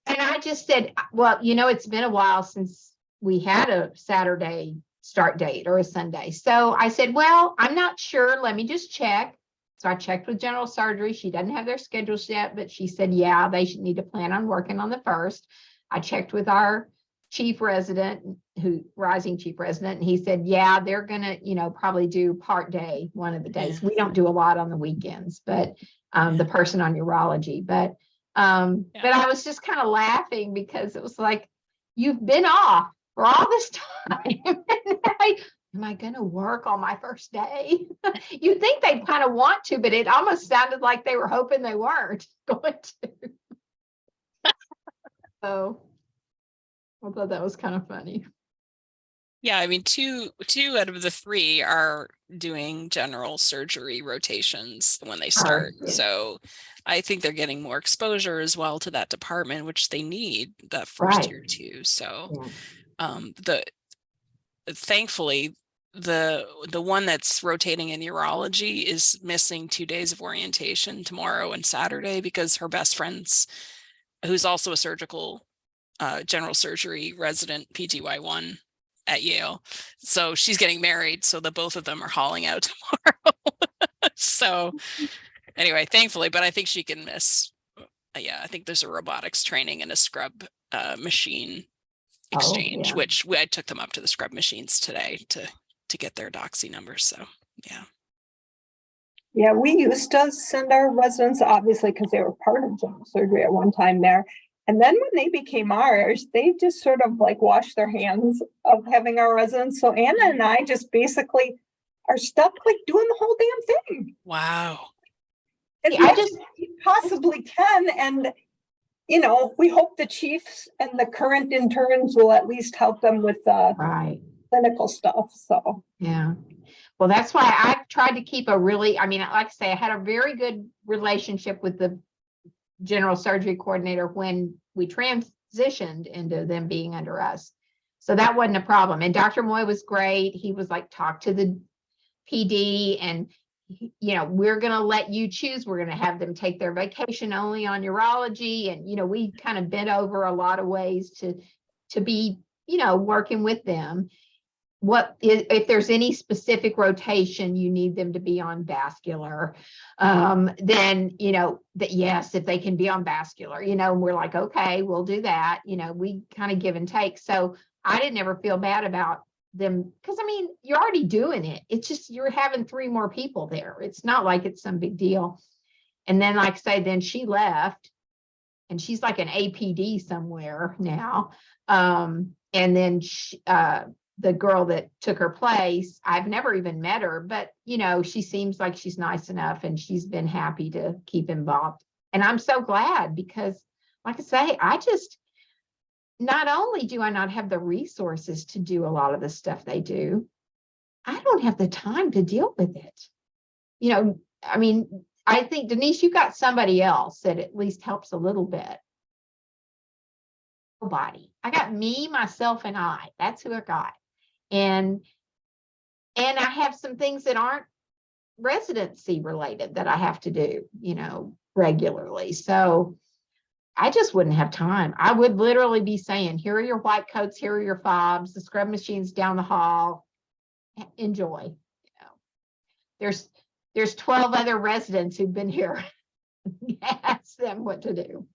And I just said, well, it's been a while since we had a Saturday start date or a Sunday. So I said, well, I'm not sure. Let me just check. So I checked with general surgery. She doesn't have their schedules yet, but she said, yeah, they should need to plan on working on the 1st. I checked with our chief resident, rising chief resident, and he said, yeah, they're gonna, probably do part day one of the days. Yeah. We don't do a lot on the weekends, but the person on urology, but I was just kind of laughing because it was like, you've been off for all this time. Am I going to work on my first day? You'd think they'd kind of want to, but it almost sounded like they were hoping they weren't going to. So I thought that was kind of funny. Yeah, I mean, two out of the 3 are doing general surgery rotations when they start. yeah. So I think they're getting more exposure as well to that department, which they need that first year too. So thankfully the one that's rotating in urology is missing 2 days of orientation, tomorrow and Saturday, because her best friend's, who's also a surgical general surgery resident, PGY1 at Yale. So she's getting married, so the both of them are hauling out tomorrow. So anyway, thankfully, but I think she can miss. I think there's a robotics training and a scrub machine exchange, which I took them up to the scrub machines today to get their doxy numbers. So yeah. Yeah, we used to send our residents, obviously, because they were part of general surgery at one time there. And then when they became ours, they just sort of like washed their hands of having our residents. So Anna and I just basically are stuck like doing the whole damn thing. Wow. As much as we possibly can. And, we hope the chiefs and the current interns will at least help them with clinical stuff. So, yeah. Well, that's why I've tried to keep like I say, I had a very good relationship with the general surgery coordinator when we transitioned into them being under us. So that wasn't a problem. And Dr. Moy was great. He was like, talk to the PD and, we're going to let you choose. We're going to have them take their vacation only on urology. And, we kind of bent over a lot of ways to be, working with them. If there's any specific rotation you need them to be on vascular, then that yes, if they can be on vascular, and we're like, okay, we'll do that. We kind of give and take. So I didn't ever feel bad about them, because you're already doing it. It's just you're having 3 more people there. It's not like it's some big deal. And then, like I say, then she left, and she's like an APD somewhere now. And then the girl that took her place, I've never even met her, but she seems like she's nice enough and she's been happy to keep involved. And I'm so glad, because like I say, not only do I not have the resources to do a lot of the stuff they do, I don't have the time to deal with it. I think, Denise, you got somebody else that at least helps a little bit. Nobody. I got me, myself, and I. That's who I got. And I have some things that aren't residency related that I have to do, regularly. So I just wouldn't have time. I would literally be saying, here are your white coats, here are your fobs, the scrub machines down the hall. Enjoy. There's 12 other residents who've been here. Ask them what to do.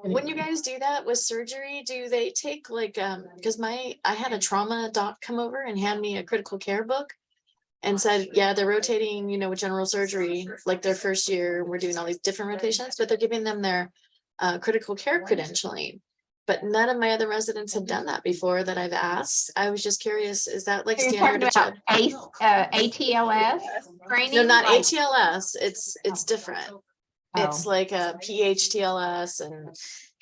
When you guys do that with surgery, do they take because I had a trauma doc come over and hand me a critical care book and said, yeah, they're rotating, with general surgery, like their first year, we're doing all these different rotations, but they're giving them their critical care credentialing. But none of my other residents have done that before that I've asked. I was just curious, is that like You're standard? talking about ATLS training? No, not Like- ATLS. It's different. It's Oh, like a PHTLS and,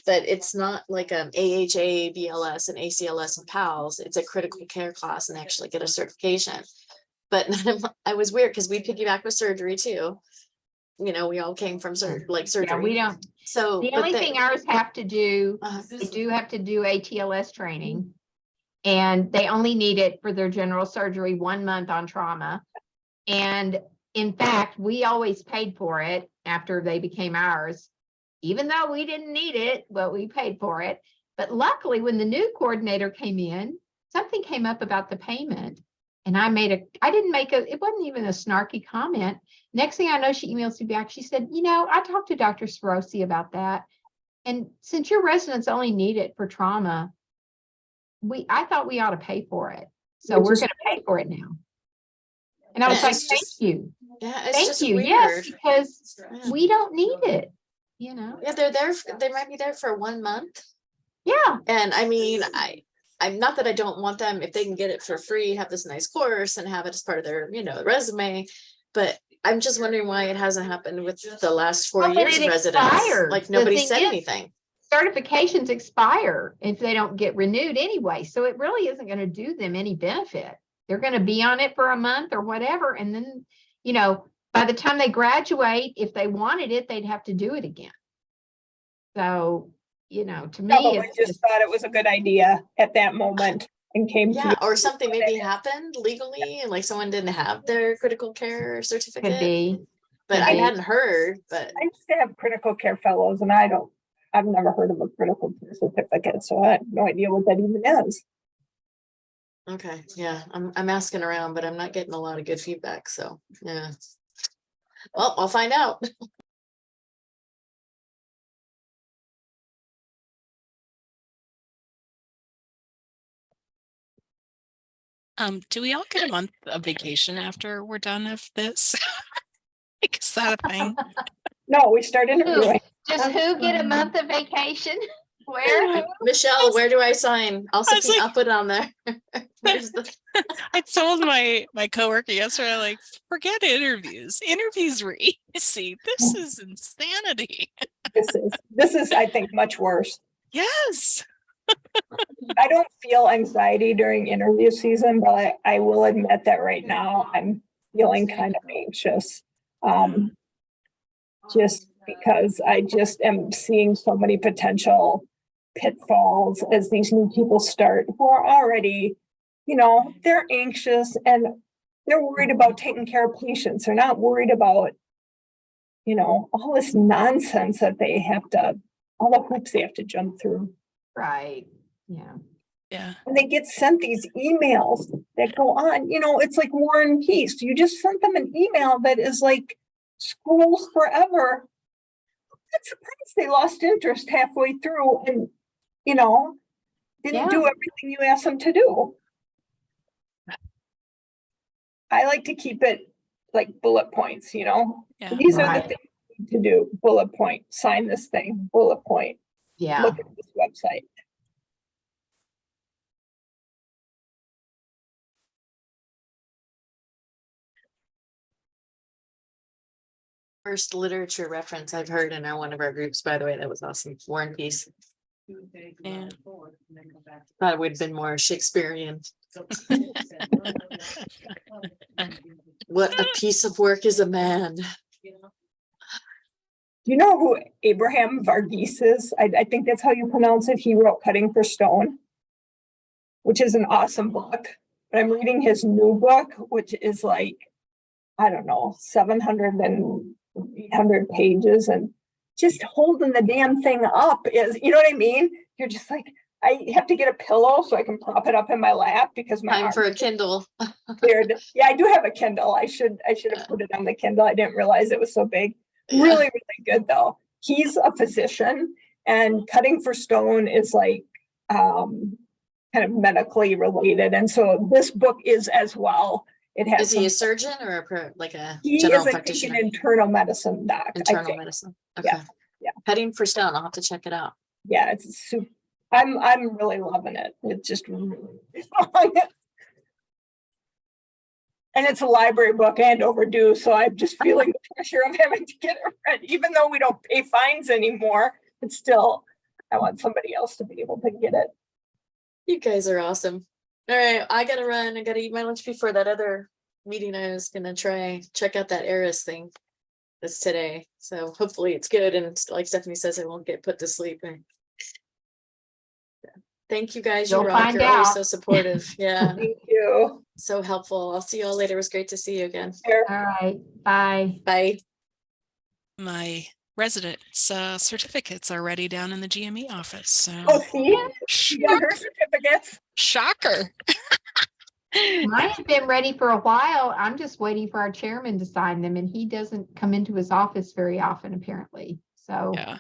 but it's not like a AHA, BLS and ACLS and PALS. It's a critical care class and actually get a certification. But I was weird because we piggyback with surgery too. You know, we all came from yeah, surgery. we don't, So, the but only thing ours have to do, uh, they do have to do ATLS training. And they only need it for their general surgery 1 month on trauma. And in fact, we always paid for it after they became ours, even though we didn't need it, but we paid for it. But luckily, when the new coordinator came in, something came up about the payment. And I didn't make it wasn't even a snarky comment. Next thing I know, she emails me back. She said, I talked to Dr. Sorosi about that. And since your residents only need it for trauma, I thought we ought to pay for it. So Which we're is going to pay for it now. And I was Yeah, like, it's thank just- you. yeah, it's Thank just you. weird. Yes, because Yeah. we don't need it, Yeah, they're there, they might be there for 1 month. Yeah, And I mean, I'm not that I don't want them, if they can get it for free, have this nice course and have it as part of their, resume. But I'm just wondering why it hasn't happened with the last 4 Well, but years of it residents. expires. Like The nobody thing said is- anything. certifications expire if they don't get renewed anyway. So it really isn't going to do them any benefit. They're going to be on it for a month or whatever. And then, by the time they graduate, if they wanted it, they'd have to do it again. So, to me, Probably it's just just, thought it was a good idea at that moment and came to. Yeah, or something maybe happened legally, and like someone didn't have their critical care could certificate, be. but could I be. hadn't heard, but I used to have critical care fellows and I've never heard of a critical care certificate, so I have no idea what that even is. okay, yeah, I'm asking around, but I'm not getting a lot of good feedback, so, yeah. Well, I'll find out. Do we all get a month of vacation after we're done of this? Like, is that a thing? No, we start interviewing. Just who get a month of vacation? Where? Michelle, where do I sign? I'll I was like- I'll put it on there. Where's the, I told my coworker yesterday, like, forget interviews. Interviews were easy. This is insanity. This is, I think, much worse. Yes. I don't feel anxiety during interview season, but I will admit that right now I'm feeling kind of anxious. Just because I just am seeing so many potential pitfalls as these new people start who are already, they're anxious and they're worried about taking care of patients. They're not worried about, all this nonsense that they have to, all the hoops they have to jump through. Right. Yeah. Yeah. And they get sent these emails that go on, it's like War and Peace. You just sent them an email that is like schools forever. I'm not surprised they lost interest halfway through and, didn't do everything you asked them to do. I like to keep it like bullet points, Yeah. These are the Right. things you need to do. Bullet point, sign this thing, bullet point, Yeah. look at this website. first literature reference I've heard in one of our groups, by the way, that was awesome. War and Peace. Yeah. Thought it would have been more Shakespearean. What a piece of work is a man. Do you know who Abraham Varghese is? I think that's how you pronounce it. He wrote Cutting for Stone, which is an awesome book. But I'm reading his new book, which is like, I don't know, 700 and 800 pages. And just holding the damn thing up is, you know what I mean? You're just like, I have to get a pillow so I can prop it up in my lap because my Time arm for a Kindle. cleared. Yeah, I do have a Kindle. I should have put it on the Kindle. I didn't realize it was so big. Yeah. Really, really good though. He's a physician and Cutting for Stone is like kind of medically related. And so this book is as well. It has Is he a some- surgeon or like a he general is an practitioner? internal medicine doc. I Internal think. medicine. Yeah, Okay. yeah. Cutting for Stone. I'll have to check it out. Yeah, it's super. I'm really loving it. It's just really long. And it's a library book and overdue, so I'm just feeling the pressure of having to get it read, even though we don't pay fines anymore. It's still, I want somebody else to be able to get it. You guys are awesome. All right, I gotta run. I gotta eat my lunch before that other meeting I was gonna check out that Eris thing. That's today. So hopefully it's good. And it's like Stephanie says, I won't get put to sleep. And thank you guys. You You'll rock. find You're always out. so supportive. Yeah. Thank you. So helpful. I'll see you all later. It was great to see you again. Here. All right, bye. Bye. My residence certificates are ready down in the GME office. So Oh, see, she got her certificates. shocker. Mine have been ready for a while. I'm just waiting for our chairman to sign them, and he doesn't come into his office very often, apparently. So, Yeah.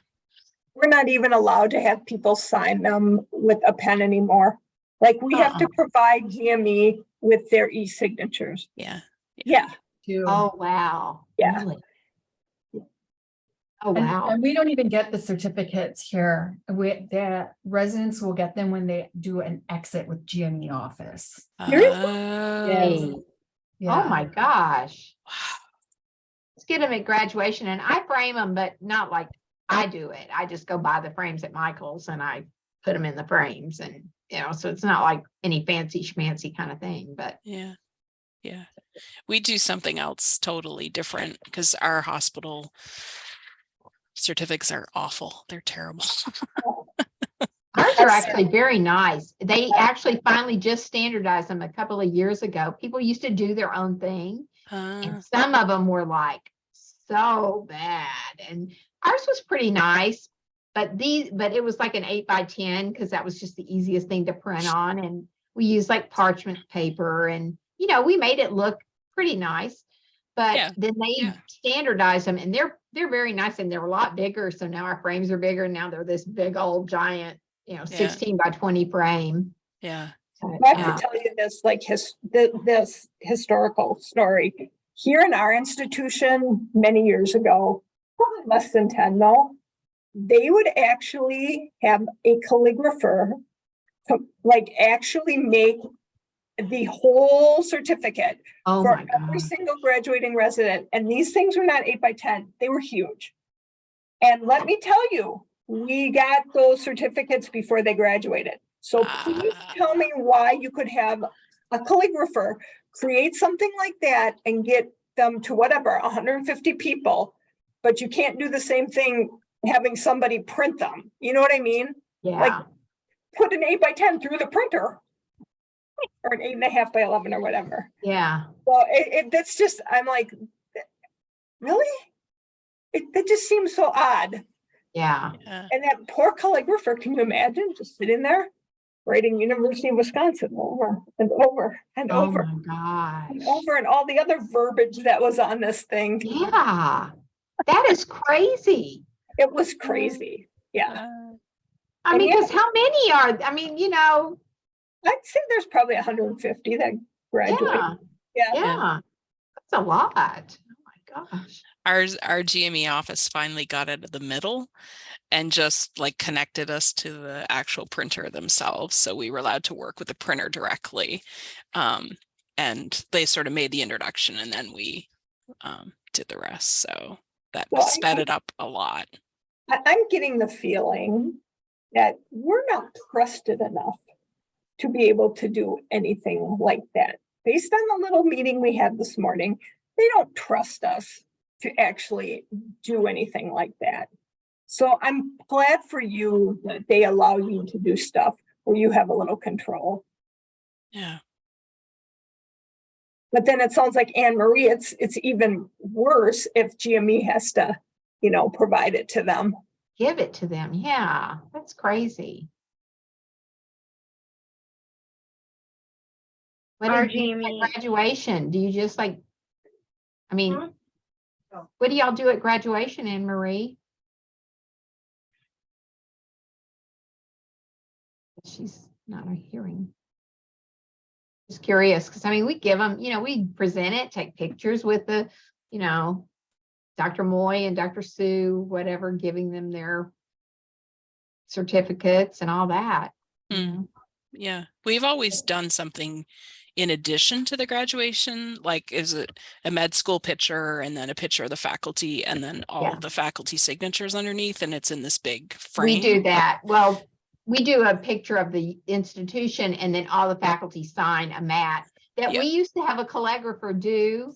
We're not even allowed to have people sign them with a pen anymore. Like we have to provide GME with their e-signatures. Yeah. Yeah, too. oh, wow. yeah. Really. Oh, And, wow. and we don't even get the certificates here. The residents will get them when they do an exit with GME office. Seriously? Oh, Oh, my gosh. Let's get them at graduation, and I frame them, but not like I do it. I just go buy the frames at Michael's and I put them in the frames, and, so it's not like any fancy schmancy kind of thing, but yeah. Yeah. We do something else totally different because our hospital certificates are awful. They're terrible. ours are actually very nice. They actually finally just standardized them a couple of years ago. People used to do their own thing, and some of them were like so bad. And ours was pretty nice, but it was like an 8x10 because that was just the easiest thing to print on. And we used like parchment paper, and we made it look pretty nice. But Yeah, then they yeah. standardized them, and they're very nice, and they're a lot bigger. So now our frames are bigger. And now they're this big old giant, 16x20 frame. Yeah. I have to tell you this, like this historical story. Here in our institution many years ago, probably less than 10 though, they would actually have a calligrapher to like actually make the whole certificate Oh for my every God. single graduating resident. And these things were not 8x10, they were huge. And let me tell you, we got those certificates before they graduated. So please tell me why you could have a calligrapher create something like that and get them to whatever, 150 people, but you can't do the same thing having somebody print them. You know what I mean? Yeah. Like put an 8x10 through the printer or an 8.5x11 or whatever. Yeah. Well, that's just, I'm like, really? It just seems so odd. Yeah. Yeah. And that poor calligrapher, can you imagine just sitting there writing University of Wisconsin over and over and Oh over my and gosh. over and all the other verbiage that was on this thing. Yeah. That is crazy. It was crazy. Yeah. I And mean, yeah. because how many are, I'd say there's probably 150 that graduate. yeah, Yeah. yeah. That's a lot. Oh my gosh. Our GME office finally got out of the middle and just like connected us to the actual printer themselves. So we were allowed to work with the printer directly. And they sort of made the introduction, and then we did the rest. So that Well, sped it up a lot. I'm getting the feeling that we're not trusted enough to be able to do anything like that. Based on the little meeting we had this morning, they don't trust us to actually do anything like that. So I'm glad for you that they allow you to do stuff where you have a little control. Yeah. But then it sounds like Anne Marie, it's even worse if GME has to, provide it to them. Give it to them. Yeah. That's crazy. What Our do you do at GME graduation? Do you just what do y'all do at graduation, Anne Marie? She's not hearing. Just curious, because we give them, we present it, take pictures with the, Dr. Moy and Dr. Sue, whatever, giving them their certificates and all that. Yeah. We've always done something in addition to the graduation? Like, is it a med school picture and then a picture of the faculty and then all Yeah. of the faculty signatures underneath, and it's in this big We frame? do that. Well, we do a picture of the institution and then all the faculty sign a mat that we used to have a calligrapher do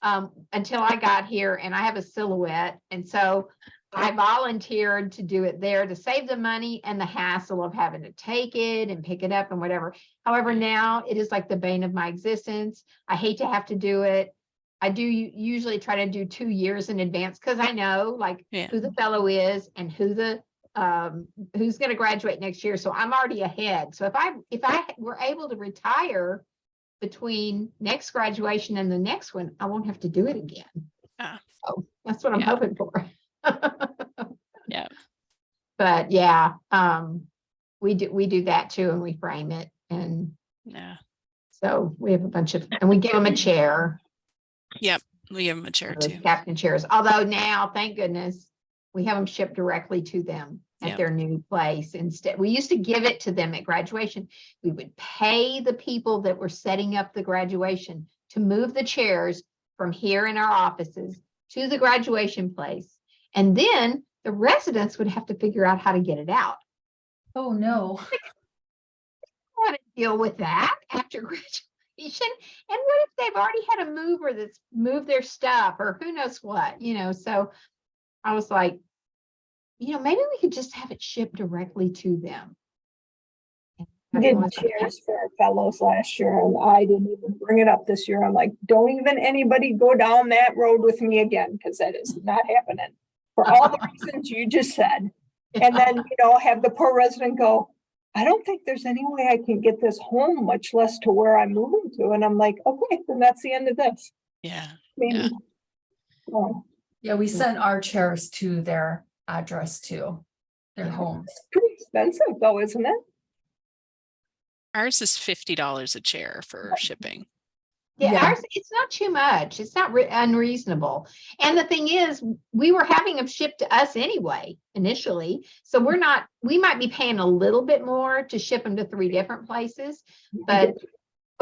until I got here, and I have a silhouette. And so I volunteered to do it there to save the money and the hassle of having to take it and pick it up and whatever. However, now it is like the bane of my existence. I hate to have to do it. I do usually try to do 2 years in advance because I know like Yeah. who the fellow is and who the who's going to graduate next year. So I'm already ahead. So if I were able to retire between next graduation and the next one, I won't have to do it again. Ah. So that's what I'm Yeah. hoping for. Yeah. But yeah, we do that too, and we frame it. And Yeah. so we have a bunch of, and we give them a chair, We give them a chair those too. captain chairs. Although now, thank goodness, we have them shipped directly to them at Yep. their new place. Instead, we used to give it to them at graduation. We would pay the people that were setting up the graduation to move the chairs from here in our offices to the graduation place. And then the residents would have to figure out how to get it out. Oh, no. I want to deal with that after graduation. And what if they've already had a mover that's moved their stuff or who knows what, so I was like, maybe we could just have it shipped directly to them. We did chairs for our fellows last year, and I didn't even bring it up this year. I'm like, don't even anybody go down that road with me again, because that is not happening for all the reasons you just said. And then, have the poor resident go, I don't think there's any way I can get this home, much less to where I'm moving to. And I'm like, okay, then that's the end of this. Yeah. I mean, Yeah. oh, Yeah, we sent our chairs to their address too, their homes. it's pretty expensive though, isn't it? Ours is $50 a chair for shipping. Yeah, Yeah. ours, it's not too much. It's not unreasonable. And the thing is, we were having them shipped to us anyway, initially. So we might be paying a little bit more to ship them to 3 different places, but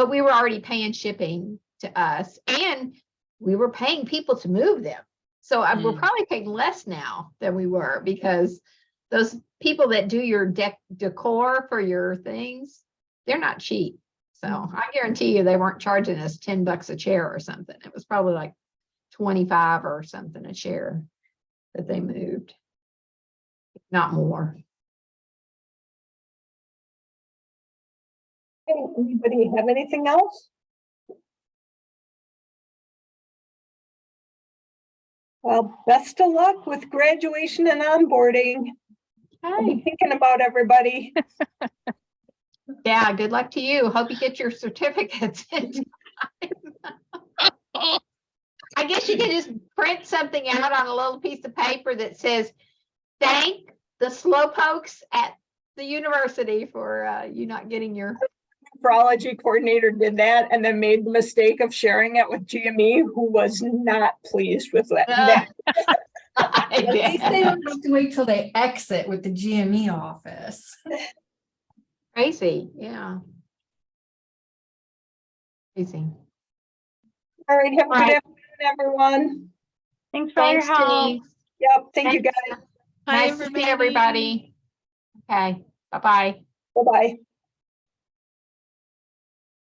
we were already paying shipping to us and we were paying people to move them. So we're probably paying less now than we were because those people that do your decor for your things, they're not cheap. So I guarantee you they weren't charging us $10 a chair or something. It was probably like 25 or something a chair that they moved. Not more. Hey, anybody have anything else? Well, best of luck with graduation and onboarding. I'll be Okay. thinking about everybody. Yeah, good luck to you. Hope you get your certificates in time. I guess you can just print something out on a little piece of paper that says, thank the slowpokes at the university for you not getting your. Nephrology coordinator did that and then made the mistake of sharing it with GME, who was not pleased with that. At least they don't have to wait till they exit with the GME office. Crazy, yeah. Crazy. All right, have a All good right. afternoon, everyone. Thanks for all your Thanks, help. Denise. Yep, thank you Thanks. guys. Bye, Nice to see everybody. Okay, bye-bye. Bye-bye.